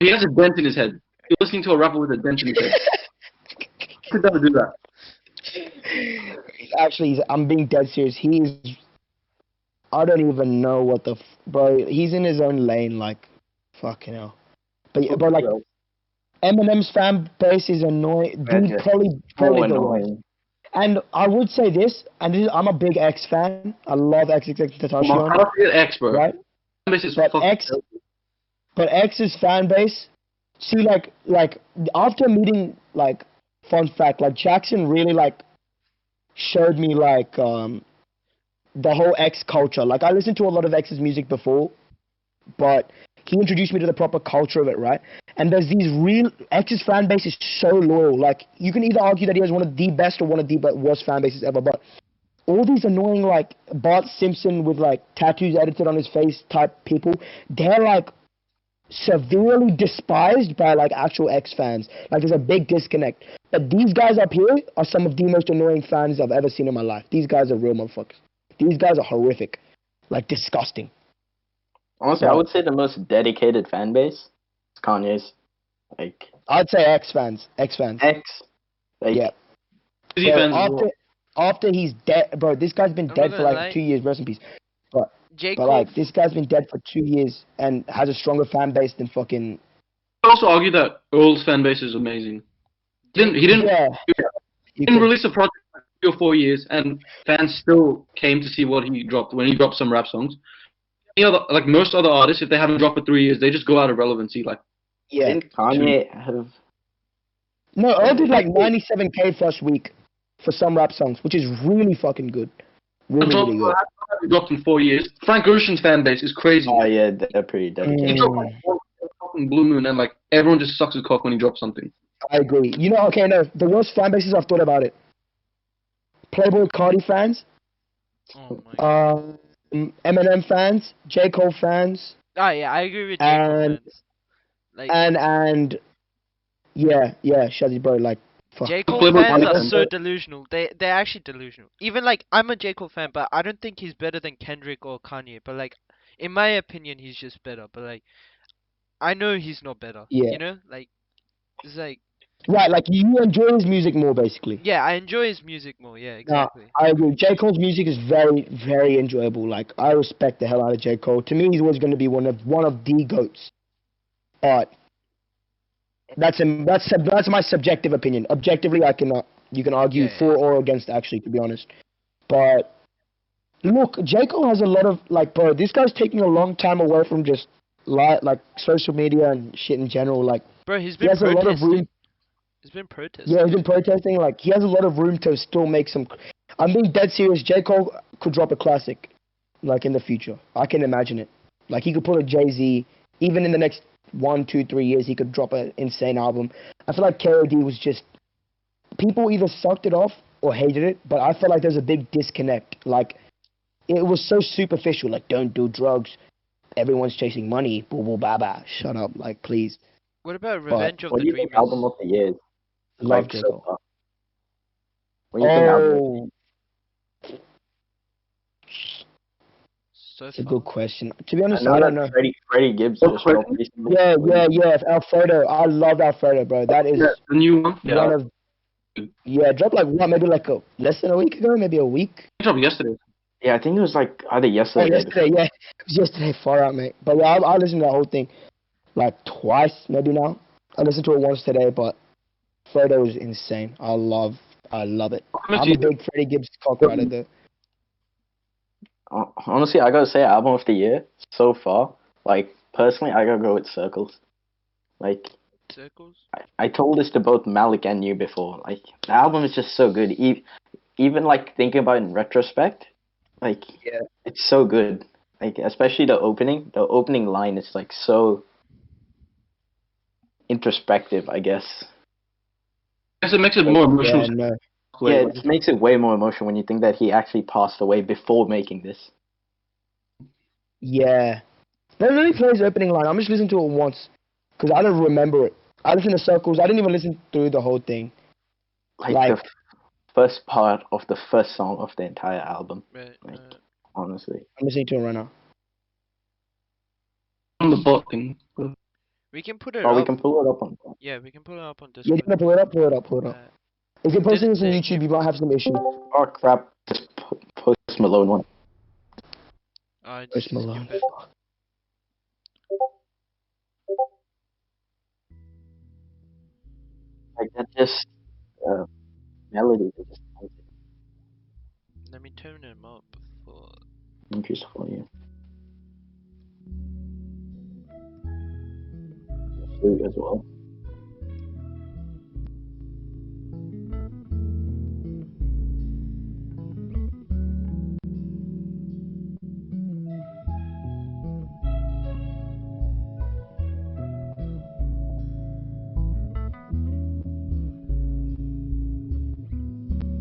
he has a dent in his head. You're listening to a rapper with a dent in his head. How could that do that? Actually, I'm being dead serious. I don't even know what bro. He's in his own lane, like fucking hell. But like. Eminem's fan base is annoying. Dude, probably the worst. And I would say this, I'm a big X fan. I love XXXTentacion. I don't forget X, bro. Right? But X's fan base, see, like after meeting, like, fun fact, like Jackson really like showed me like the whole X culture. Like I listened to a lot of X's music before, but he introduced me to the proper culture of it, right? And there's these real X's fan base is so loyal. Like you can either argue that he has one of the best or one of the worst fan bases ever, but all these annoying like Bart Simpson with like tattoos edited on his face type people, they're like severely despised by like actual X fans. Like there's a big disconnect. But these guys up here are some of the most annoying fans I've ever seen in my life. These guys are real motherfuckers. These guys are horrific. Like disgusting. Honestly, I would say the most dedicated fan base is Kanye's. Like I'd say X fans. X fans. X. Like, Yeah. Jay-Z fans as well. After he's dead, bro, this guy's been I'm dead not for gonna like lie. 2 years. Rest in peace. J. But Cole. like this guy's been dead for 2 years and has a stronger fan base than fucking. I also argue that Earl's fan base is amazing. He didn't Yeah. he didn't release a project for 3 or 4 years, and fans still came to see what he dropped when he dropped some rap songs. Any other, like most other artists, if they haven't dropped for 3 years, they just go out of relevancy. Like, Yeah. didn't Kanye have? No, Earl did like 97K first week for some rap songs, which is really fucking good. Really, really good. he dropped in 4 years. Frank Ocean's fan base is crazy. Oh yeah, they're pretty dedicated. He dropped like one fucking Blue Moon, and like everyone just sucks his cock when he drops something. I agree. You know, okay, no, the worst fan bases I've thought about it. Playboy Cardi fans, Oh my god. Eminem fans, J. Cole fans, Ah, yeah, I agree with J. Cole and- fans. Like and yeah, Shazzy bro, like fuck. J. Cole Playboy fans Cardi are fans. so delusional. They're actually delusional. Even like I'm a J. Cole fan, but I don't think he's better than Kendrick or Kanye. But like in my opinion, he's just better. But like I know he's not better. Yeah. You know, like it's like Right, like you enjoy his music more, basically. yeah, I enjoy his music more. Yeah, No, exactly. I agree. J. Cole's music is very, very enjoyable. Like I respect the hell out of J. Cole. To me, he's always going to be one of the goats. But that's my subjective opinion. Objectively, you can argue Yeah, for or against. Actually, to be honest, but look, J. Cole has a lot of like, bro. This guy's taking a long time away from just like social media and shit in general. Like Bro, he's he been has a lot of room. protesting. He's been protesting. Yeah, he's been protesting. Like he has a lot of room to still make some. I'm being dead serious. J. Cole could drop a classic, like in the future. I can imagine it. Like he could pull a Jay-Z. Even in the next 1, 2, 3 years, he could drop an insane album. I feel like KOD was just people either sucked it off or hated it, but I feel like there's a big disconnect. Like it was so superficial. Like don't do drugs. Everyone's chasing money. Boo boo ba ba. Shut up. Like please. What about Revenge of What the do you think Dreamers? album of the year is? Love Like, J. so Cole. far? What do you think album? Oh, So it's a far. good question. To be I honest, know I don't that know. Freddie Gibbs just dropped recently. Yeah. Alfredo. I love Alfredo, bro. That is Yeah, the new one. Yeah, one of. Yeah, it dropped like what? Maybe like less than a week ago. Maybe a week. it dropped yesterday. Yeah, I think it was like either Oh, yesterday. or the day yesterday. Yeah, it was yesterday. Far out, mate. But yeah, I listened to the whole thing like twice, maybe now. I listened to it once today, but Fredo is insane. I love it. I'm a big Freddie Gibbs cockrider though. Honestly, I gotta say, album of the year so far. Like personally, I gotta go with Circles. Like Circles? I told this to both Malik and you before. Like the album is just so good. Even like thinking about it in retrospect, like Yeah. it's so good. Like especially the opening. The opening line is like so introspective, I guess. I guess it makes it more emotional. Yeah, no. Yeah, it makes it way more emotional when you think that he actually passed away before making this. Yeah. Let me play his opening line. I'm just listening to it once because I don't remember it. I listened to Circles. I didn't even listen through the whole thing. Like Like- the first part of the first song of the entire album. Right, Like- right. Honestly. I'm listening to it right now. On the bot thing. We can put it Oh, we up. can pull it up on. Yeah, we can put it up on Yeah, Discord. you gonna pull it up? Pull it up. Uh, If you're posting this on Didn't YouTube, you might have some issues. Oh crap! Just Post Malone one. just Post Malone. skip it. Like that just melody that just Let me turn him up for. interesting for you. Flute as well.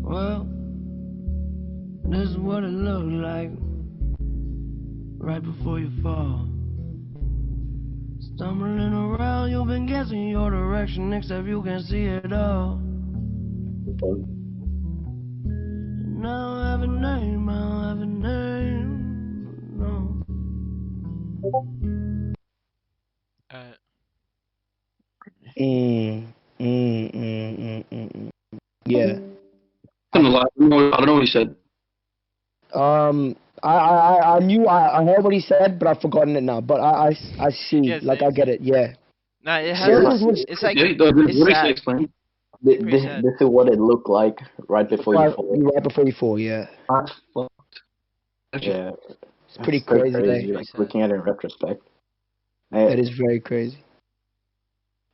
Well, This is what it looked like right before you fall. Stumbling around, you've been guessing your direction, except you can see it all. Now I have a name, I don't have a name, no. Yeah. I don't know what he said. I knew I heard what he said, but I've forgotten it now. But I see, Yeah, like I get it. Yeah. Nah, it has. Circles was It's like Yeah, it's what did he sad. explain? This is what it looked like right before you fall. right before you fall. Yeah. That's fucked. Yeah, It's pretty so crazy. crazy. Eh? Like looking at it in retrospect. That is very crazy.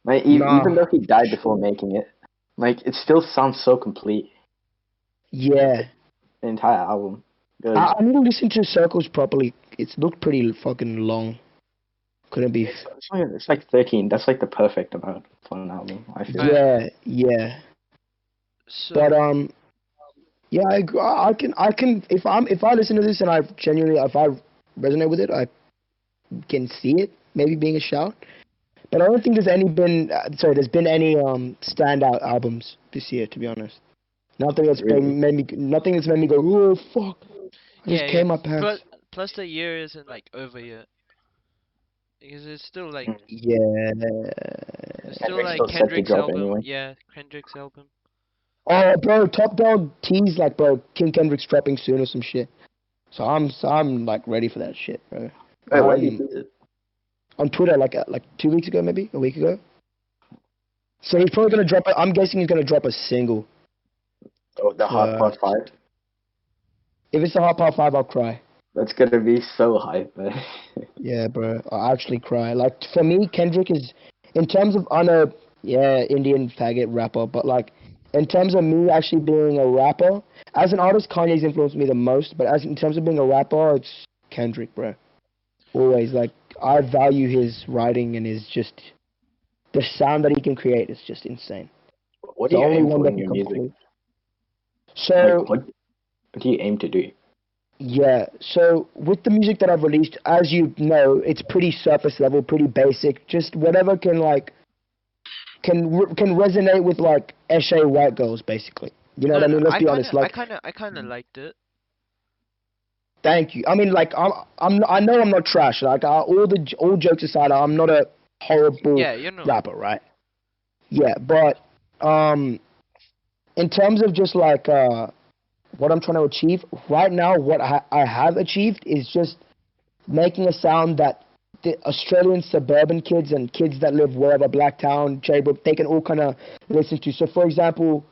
Like, Nah. even though he died before making it, like it still sounds so complete. Yeah. The entire album. I need to listen to Circles properly. It's looked pretty fucking long. Couldn't be. It's like 13. That's like the perfect amount for an album, I feel. Yeah. So, But yeah, I can if I listen to this and I genuinely if I resonate with it, I can see it maybe being a shout. But I don't think there's been any standout albums this year, to be honest. Nothing that's made me go, oh fuck, I just came my pants. Plus the year isn't like over yet. Because it's still like Yeah. it's still like still set to Kendrick's drop album. anyway. Yeah, Kendrick's album. Oh, bro, Top Dog teased like, bro, King Kendrick's dropping soon or some shit. So I'm like ready for that shit, bro. Wait, when did you do it? On Twitter, like 2 weeks ago, maybe a week ago. So he's probably gonna drop. I'm guessing he's gonna drop a single. Oh, the Hot Part 5? If it's a Hot Part 5, I'll cry. That's gonna be so hype, man. Yeah, bro, I'll actually cry. Like, for me, Kendrick is, in terms of, I know, yeah, Indian faggot rapper, but like, in terms of me actually being a rapper, as an artist, Kanye's influenced me the most, but in terms of being a rapper, it's Kendrick, bro. Always, like, I value his writing and his just, the sound that he can create is just insane. What do you aim for in your music? So, like, what do you aim to do? Yeah, so with the music that I've released, as you know, it's pretty surface level, pretty basic, just whatever can resonate with like Eshe white girls, basically. You know what I mean? Let's be honest. Like, I kind of liked it. Thank you. I mean, like, I know I'm not trash. Like, all jokes aside, I'm not a horrible rapper, right? Yeah, but in terms of just like what I'm trying to achieve right now, what I have achieved is just making a sound that the Australian suburban kids and kids that live wherever, Blacktown, Cherrybrook, they can all kind of listen to. So, for example,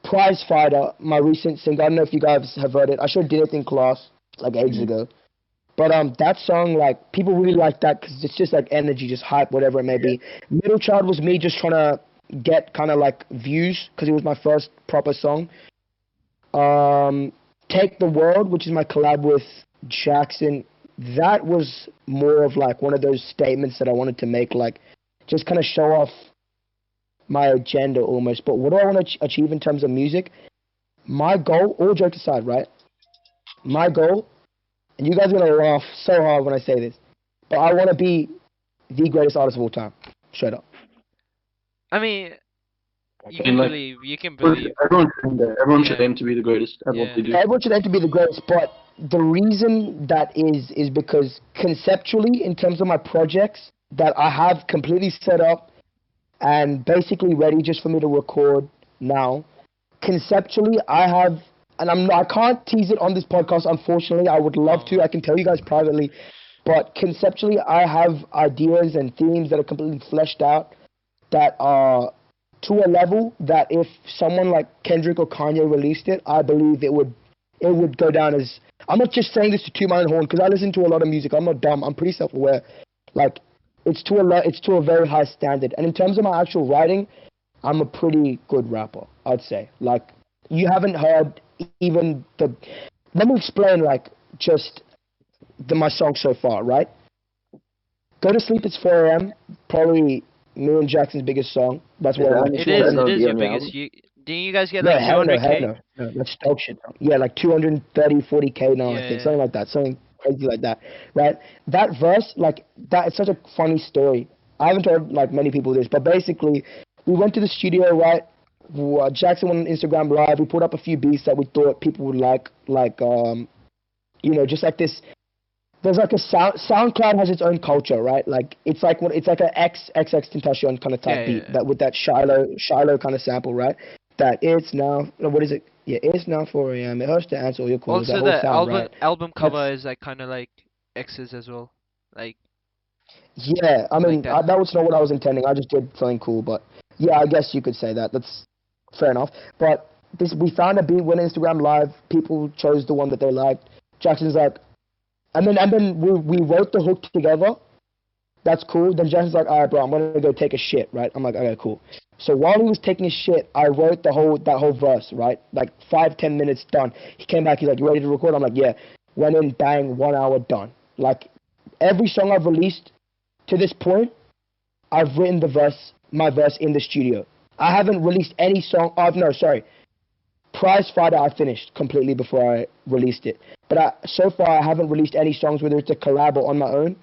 Prize Fighter, my recent single, I don't know if you guys have heard it. I sure did it in class like ages ago. But that song, like, people really like that because it's just like energy, just hype, whatever it may be. Middle Child was me just trying to get kind of like views because it was my first proper song. Take the World, which is my collab with Jackson, that was more of like one of those statements that I wanted to make, like just kind of show off my agenda almost. But what do I want to achieve in terms of music? My goal, all jokes aside, right? My goal, and you guys are gonna laugh so hard when I say this, but I want to be the greatest artist of all time. Straight up. I mean, you can believe. Everyone should aim to be the greatest at what they do. Everyone should aim to be the greatest, but the reason that is because conceptually, in terms of my projects that I have completely set up and basically ready just for me to record now, conceptually I have, and I can't tease it on this podcast, unfortunately. I would love to. I can tell you guys privately, but conceptually I have ideas and themes that are completely fleshed out that are to a level that if someone like Kendrick or Kanye released it, I believe it would go down as, I'm not just saying this to toot my own horn because I listen to a lot of music. I'm not dumb. I'm pretty self-aware. Like, it's to a very high standard. And in terms of my actual writing, I'm a pretty good rapper, I'd say. Like, you haven't heard even the, let me explain like just my song so far, right? Go to Sleep, It's 4 a.m. Probably me and Jackson's biggest song. That's what it is your biggest. Didn't you guys get No, like hell no, 200K? no. That's dog shit. Yeah, like 230, 40K now, I Yeah, think. yeah. Something like that. Something crazy like that. Right? That verse, like, that, it's such a funny story. I haven't told, like, many people this, but basically, we went to the studio, right? Jackson went on Instagram Live. We put up a few beats that we thought people would like, just like this. There's like a SoundCloud has its own culture, right? Like it's like a XXXTentacion kind of type beat that with that Shiloh kind of sample, right? That it's now, what is it? Yeah, it's now 4 a.m. It hurts to answer all your calls. Also, That whole the sound, right? album cover is like kind of like X's as well, like. Yeah, I mean Like that. that was not what I was intending. I just did something cool, but yeah, I guess you could say that. That's fair enough. But we found a beat, went Instagram Live. People chose the one that they liked. Jackson's like, and then we wrote the hook together. That's cool. Then Jackson's like, all right, bro, I'm gonna go take a shit, right? I'm like, okay, cool. So while he was taking his shit, I wrote that whole verse, right? Like 5-10 minutes done. He came back. He's like, you ready to record? I'm like, yeah. Went in, bang, 1 hour done. Like every song I've released to this point, I've written my verse in the studio. I haven't released any song. Prize Fighter I finished completely before I released it. But so far I haven't released any songs, whether it's a collab or on my own.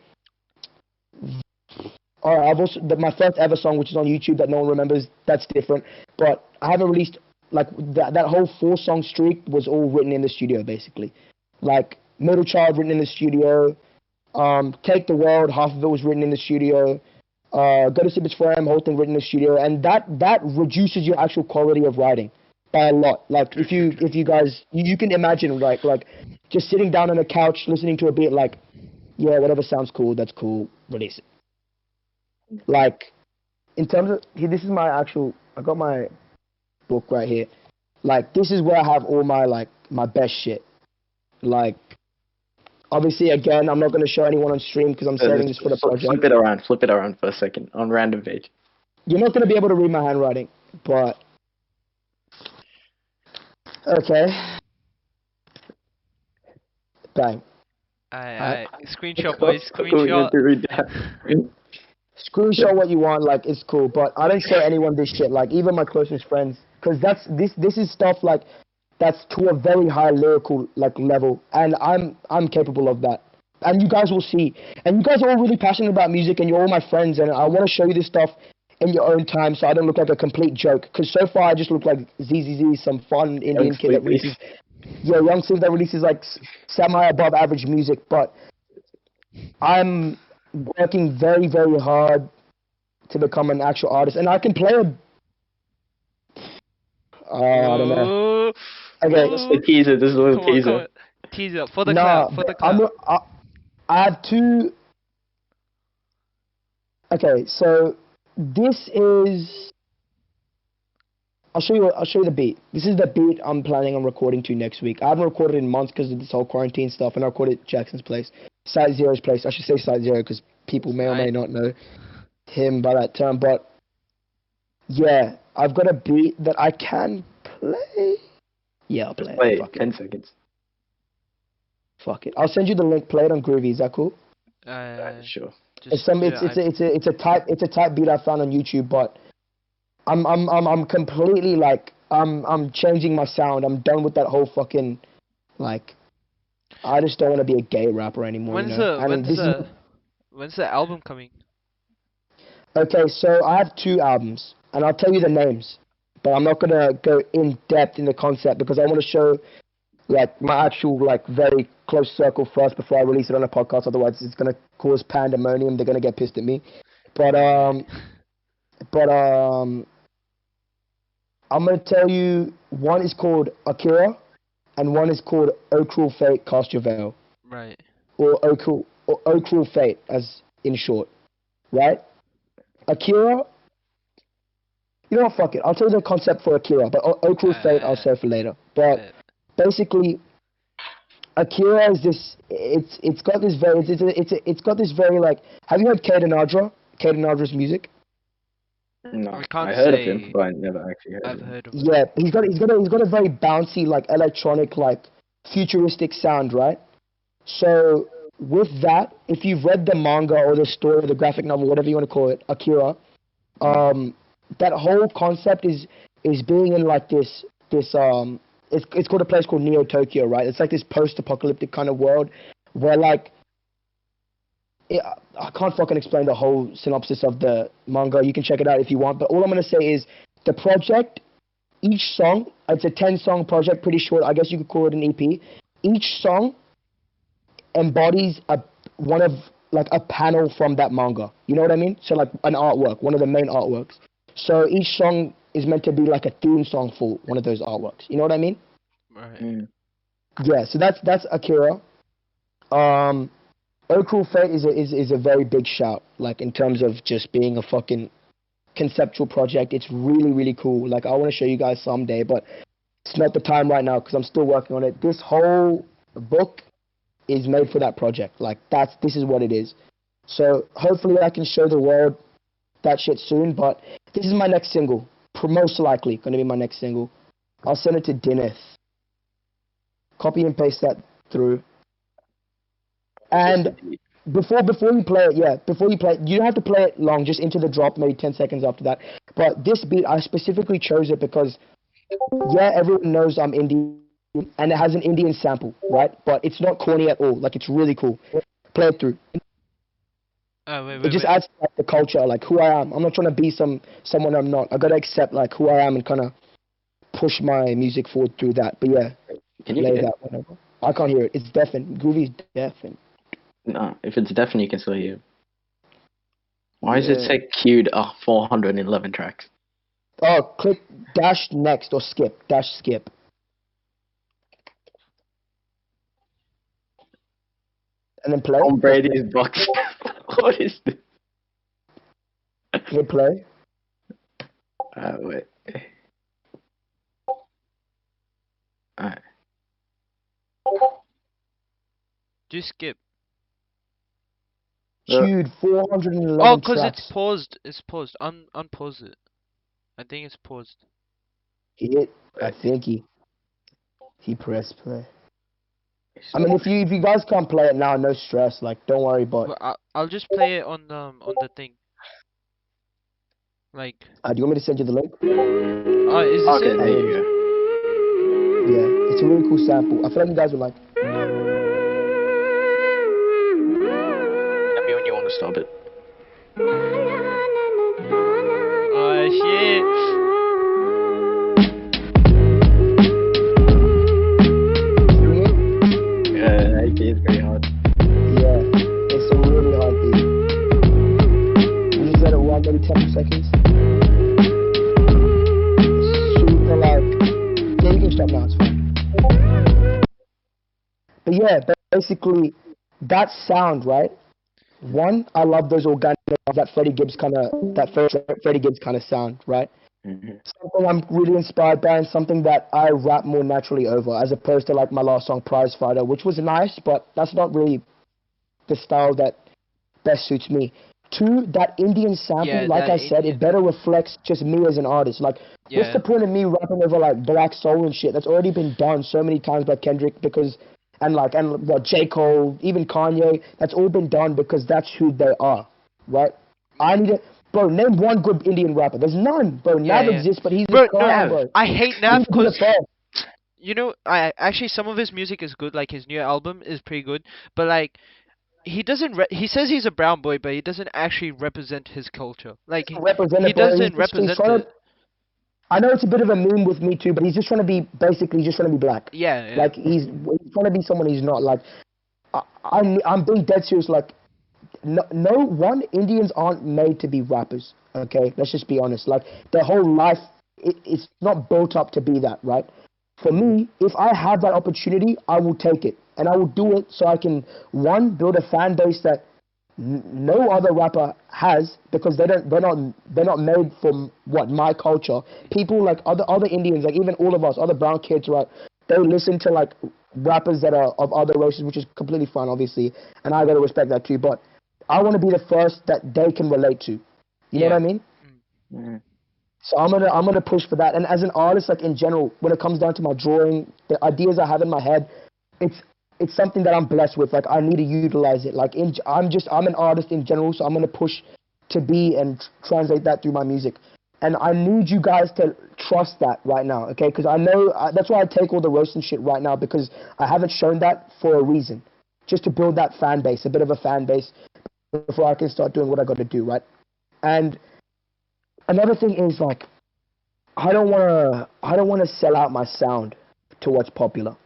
Or I've also my first ever song, which is on YouTube that no one remembers. That's different. But I haven't released like that whole 4-song streak was all written in the studio basically. Like Middle Child written in the studio. Take the World, half of it was written in the studio. Go to Sleep It's 4 a.m. whole thing written in the studio, and that reduces your actual quality of writing by a lot. Like if you guys you can imagine like just sitting down on a couch listening to a beat, like yeah, whatever sounds cool, that's cool, release it. Like in terms of this is I got my book right here. Like this is where I have all my best shit. Like obviously, again, I'm not going to show anyone on stream because I'm saving this for the project. Flip it around for a second on random page. You're not going to be able to read my handwriting, but okay. Bang. Screenshot, boys. Screenshot. Screenshot what you want. Like it's cool, but I don't show anyone this shit. Like even my closest friends, because this is stuff like. That's to a very high lyrical level, and I'm capable of that. And you guys will see. And you guys are all really passionate about music, and you're all my friends, and I want to show you this stuff in your own time, so I don't look like a complete joke. Because so far I just look like ZZZ, some fun Indian kid that releases, young Steve that releases like semi above average music. But I'm working very very hard to become an actual artist, and I can play I don't know. Okay, this is a teaser. This is a little teaser. Teaser for the cloud. For the cloud. I have two. Okay, so this is. I'll show you the beat. This is the beat I'm planning on recording to next week. I haven't recorded in months because of this whole quarantine stuff, and I recorded at Jackson's place, Site Zero's place. I should say Site Zero because people may or may not know him by that term. But yeah, I've got a beat that I can play. Yeah, I'll play it. Wait, Fuck 10 seconds. Fuck it. I'll send you the link. Play it on Groovy. Is that cool? Sure. It's a type beat I found on YouTube, but I'm completely I'm changing my sound. I'm done with that whole fucking I just don't want to be a gay rapper anymore. When's the album coming? Okay, so I have 2 albums, and I'll tell you the names. But I'm not gonna go in depth in the concept because I want to show my actual very close circle first before I release it on a podcast. Otherwise, it's gonna cause pandemonium. They're gonna get pissed at me. But I'm gonna tell you one is called Akira, and one is called O Cruel Fate, Cast Your Veil. Right. Or O Cruel Fate, as in short. Right. Akira. You know what, fuck it. I'll tell you the concept for Akira, but O Cruel Fate I'll say for later. But basically, Akira is this. It's got this very. Have you heard Kadenadra's music? No, I heard of him, but I never actually heard of him. Heard of him. Yeah, he's got a very bouncy, electronic, futuristic sound, right? So with that, if you've read the manga or the story or the graphic novel, whatever you want to call it, Akira, that whole concept is is being in like this it's called a place called Neo Tokyo, right? It's like this post-apocalyptic kind of world where like I can't fucking explain the whole synopsis of the manga. You can check it out if you want, but all I'm gonna say is the project, each song, it's a 10-song project, pretty short. I guess you could call it an EP. Each song embodies one of like a panel from that manga. You know what I mean? So like an artwork, one of the main artworks. So each song is meant to be like a theme song for one of those artworks. You know what I mean? Right. Yeah. So that's Akira. Oh Cruel Fate is a very big shout. Like in terms of just being a fucking conceptual project. It's really, really cool. Like I want to show you guys someday, but it's not the time right now because I'm still working on it. This whole book is made for that project. Like this is what it is. So hopefully I can show the world that shit soon, but this is my next single. Most likely going to be my next single. I'll send it to Dineth. Copy and paste that through. And before you play it, you don't have to play it long, just into the drop, maybe 10 seconds after that. But this beat, I specifically chose it because, yeah, everyone knows I'm Indian, and it has an Indian sample, right? But it's not corny at all. Like, it's really cool. Play it through. It just adds to, like, the culture, like, who I am. I'm not trying to be someone I'm not. I got to accept, like, who I am and kind of push my music forward through that. But, yeah, Can you play hear it? that whenever. I can't hear it. It's deafened. Groovy's deafened. No, if it's deafened, you can still hear. Why does it Yeah. say queued 411 tracks? Oh, click dash next or skip. Dash skip. And then play. Tom Brady's box. What is this? Hit play. Wait. Alright. Just skip. Dude, 411 Oh, because tracks. it's paused. It's paused. Unpause it. I think it's paused. I think he pressed play. I mean, if you guys can't play it now, no stress. Like, don't worry. But I'll just play it on the thing. Like. do you want me to send you the link? Oh, is this Okay, it? there you go. Yeah, it's a really cool sample. I feel like you guys would like. Let me when you want to stop it. Oh shit. Yeah, it is very hard. Yeah, it's a really hard beat. You just let it run maybe 10 seconds. Super like. Yeah, you can stop now. It's fine. But yeah, basically, that sound, right? One, I love those organic, that Freddie Gibbs kind of sound, right? Mm-hmm. Something I'm really inspired by and something that I rap more naturally over, as opposed to like my last song, Prize Fighter, which was nice, but that's not really the style that best suits me. Two, that Indian sample, Yeah, like that I said, Indian- it better reflects just me as an artist. Like, Yeah. what's the point of me rapping over like black soul and shit? That's already been done so many times by Kendrick and J. Cole, even Kanye. That's all been done because that's who they are, right? I need to, bro. Name one good Indian rapper. There's none, bro. Yeah, Nav yeah. exists, but he's Bro, a clown, no, bro. I hate Nav He needs to be the because first. you know, I actually some of his music is good. Like his new album is pretty good, but like he doesn't. He says he's a brown boy, but he doesn't actually represent his culture. Like he doesn't represent it. I know it's a bit of a meme with me too, but he's just trying to be black. Yeah, yeah. Like he's trying to be someone he's not. Like I'm being dead serious. Like no Indians aren't made to be rappers. Okay, let's just be honest. Like their whole life, it's not built up to be that, right? For me, if I have that opportunity, I will take it, and I will do it so I can build a fan base that no other rapper has, because they're not made from my culture. People like other Indians, like even all of us, other brown kids, right? They listen to like rappers that are of other races, which is completely fine, obviously, and I gotta respect that too. But I want to be the first that they can relate to. You know what I mean? Mm-hmm. So I'm gonna push for that. And as an artist, like in general, when it comes down to my drawing, the ideas I have in my head, it's something that I'm blessed with. Like I need to utilize it. Like I'm an artist in general, so I'm gonna push to be and translate that through my music. And I need you guys to trust that right now, okay? Because I know that's why I take all the roast and shit right now, because I haven't shown that for a reason, just to build that fan base, a bit of a fan base, before I can start doing what I got to do, right? And another thing is like, I don't wanna sell out my sound to what's popular,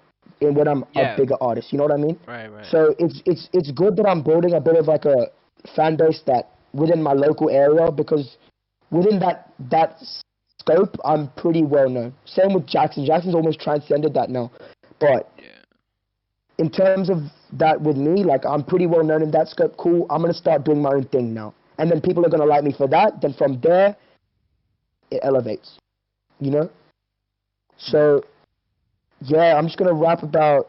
and when I'm a bigger artist, you know what I mean? Right. So it's good that I'm building a bit of like a fan base that within my local area, because within that scope, I'm pretty well known. Same with Jackson. Jackson's almost transcended that now. But in terms of that with me, like, I'm pretty well known in that scope. Cool. I'm going to start doing my own thing now. And then people are going to like me for that. Then from there, it elevates. You know? So, yeah, I'm just going to rap about...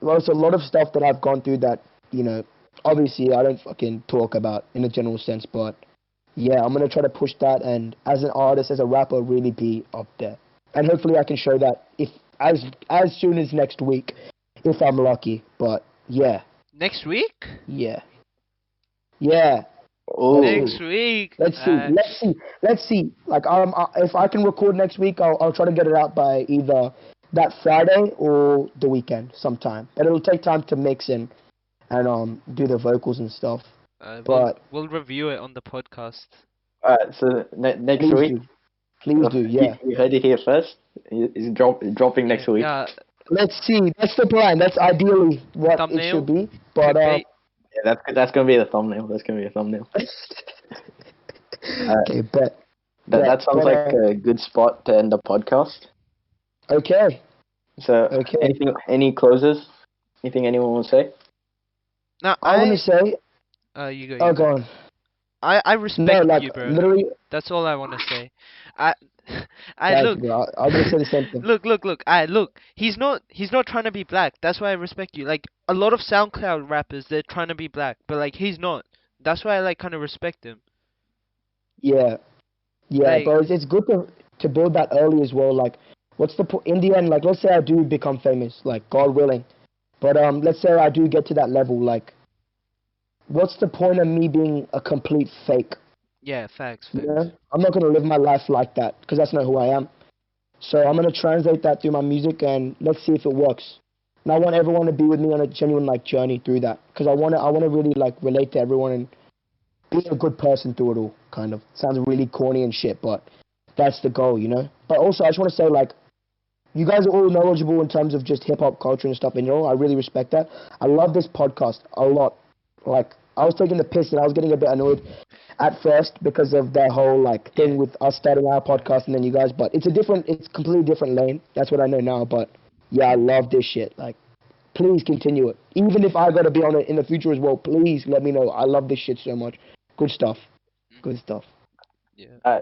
Well, it's a lot of stuff that I've gone through that, you know, obviously I don't fucking talk about in a general sense, but... Yeah, I'm going to try to push that, and as an artist, as a rapper, really be up there. And hopefully I can show that if as soon as next week, if I'm lucky. But, yeah. Next week? Yeah. Yeah. Oh. Next week. Let's see. Like, if I can record next week, I'll try to get it out by either that Friday or the weekend sometime. But it'll take time to mix in and do the vocals and stuff. But we'll review it on the podcast. Alright, so next week. Please do, yeah. You heard it here first. It's dropping next week. Yeah. Let's see. That's the plan. That's ideally what Thumbnail? it should be. But Yeah, that's gonna be the thumbnail. That's gonna be a thumbnail. okay, bet. That sounds like a good spot to end the podcast. Okay. So, any closes? Anything anyone will say? Now I want to say. You go. Oh, go on. I respect you, bro. Literally. That's all I want to say. Look. Bro, I'm gonna say the same thing. Look. Look. He's not trying to be black. That's why I respect you. Like, a lot of SoundCloud rappers, they're trying to be black, but like, he's not. That's why I like kind of respect him. Yeah. Yeah, like, bro. It's good to build that early as well. Like, what's the in the end? Like, let's say I do become famous, like, God willing. But let's say I do get to that level. Like, what's the point of me being a complete fake? Yeah, facts. Yeah? I'm not going to live my life like that, because that's not who I am. So I'm going to translate that through my music, and let's see if it works. And I want everyone to be with me on a genuine, like, journey through that, because I want to really, like, relate to everyone and be a good person through it all, kind of. Sounds really corny and shit, but that's the goal, you know? But also, I just want to say, like, you guys are all knowledgeable in terms of just hip-hop culture and stuff, and, you know, I really respect that. I love this podcast a lot. Like, I was taking the piss and I was getting a bit annoyed at first because of that whole, like, thing with us starting our podcast and then you guys, but it's completely different lane. That's what I know now, but yeah, I love this shit. Like, please continue it. Even if I gotta be on it in the future as well, please let me know. I love this shit so much. Good stuff. Good stuff. Yeah.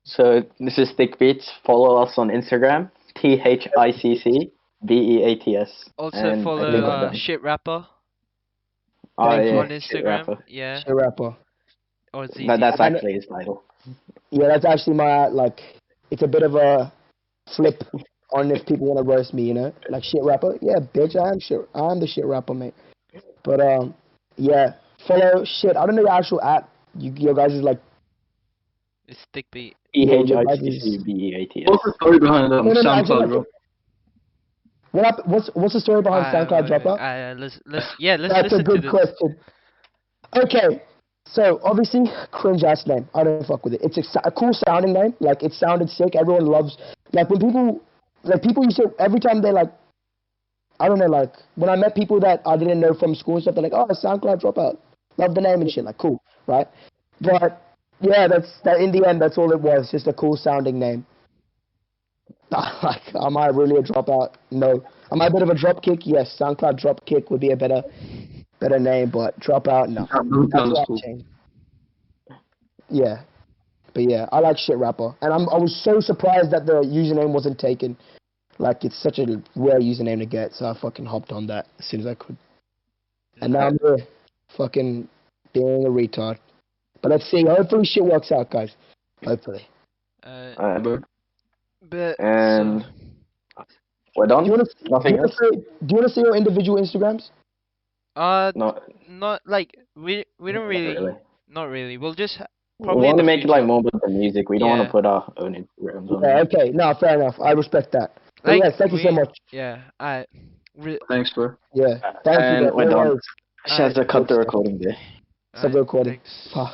So this is Thick Beats. Follow us on Instagram, THICCBEATS. Also and follow Shit Rapper. Oh, yeah, on Instagram. Yeah. Shit rapper. Or ZZ. That's actually his title. Yeah, that's actually my, like, it's a bit of a flip on if people want to roast me, you know? Like, shit rapper? Yeah, bitch, I'm the shit rapper, mate. But, yeah, follow shit. I don't know the actual app. Your guys is like... It's Thick Beat. THICCBEATS. What's the story behind SoundCloud, bro? What's the story behind SoundCloud Dropout? Let's That's listen a good to this. question. Okay, so obviously, cringe ass name. I don't fuck with it. It's a cool sounding name. Like, it sounded sick. Everyone loves. Like, when people used to, every time they, like, I don't know, like, when I met people that I didn't know from school and stuff, they're like, oh, SoundCloud Dropout. Love the name and shit. Like, cool, right? But yeah, in the end, that's all it was. Just a cool sounding name. Like, am I really a dropout? No. Am I a bit of a dropkick? Yes. SoundCloud Dropkick would be a better name, but dropout, no. That's what I changed. Yeah. But yeah, I like shit rapper. And I was so surprised that the username wasn't taken. Like, it's such a rare username to get, so I fucking hopped on that as soon as I could. And now I'm here, fucking being a retard. But let's see. Hopefully shit works out, guys. Hopefully. But and we're done. Do you want to see your individual Instagrams? No. Not like we don't really. Not really. We'll just We Probably in want to the make it like future. more about the music. We don't want Yeah. to put our own Instagrams on Yeah, it. okay. No, fair enough. I respect that. But Like yes, thank you so much. Yeah. Thanks, bro. Yeah, thank you. And Bro. we're No done. worries. She has to cut the recording there. Stop the recording. Thanks. Fuck.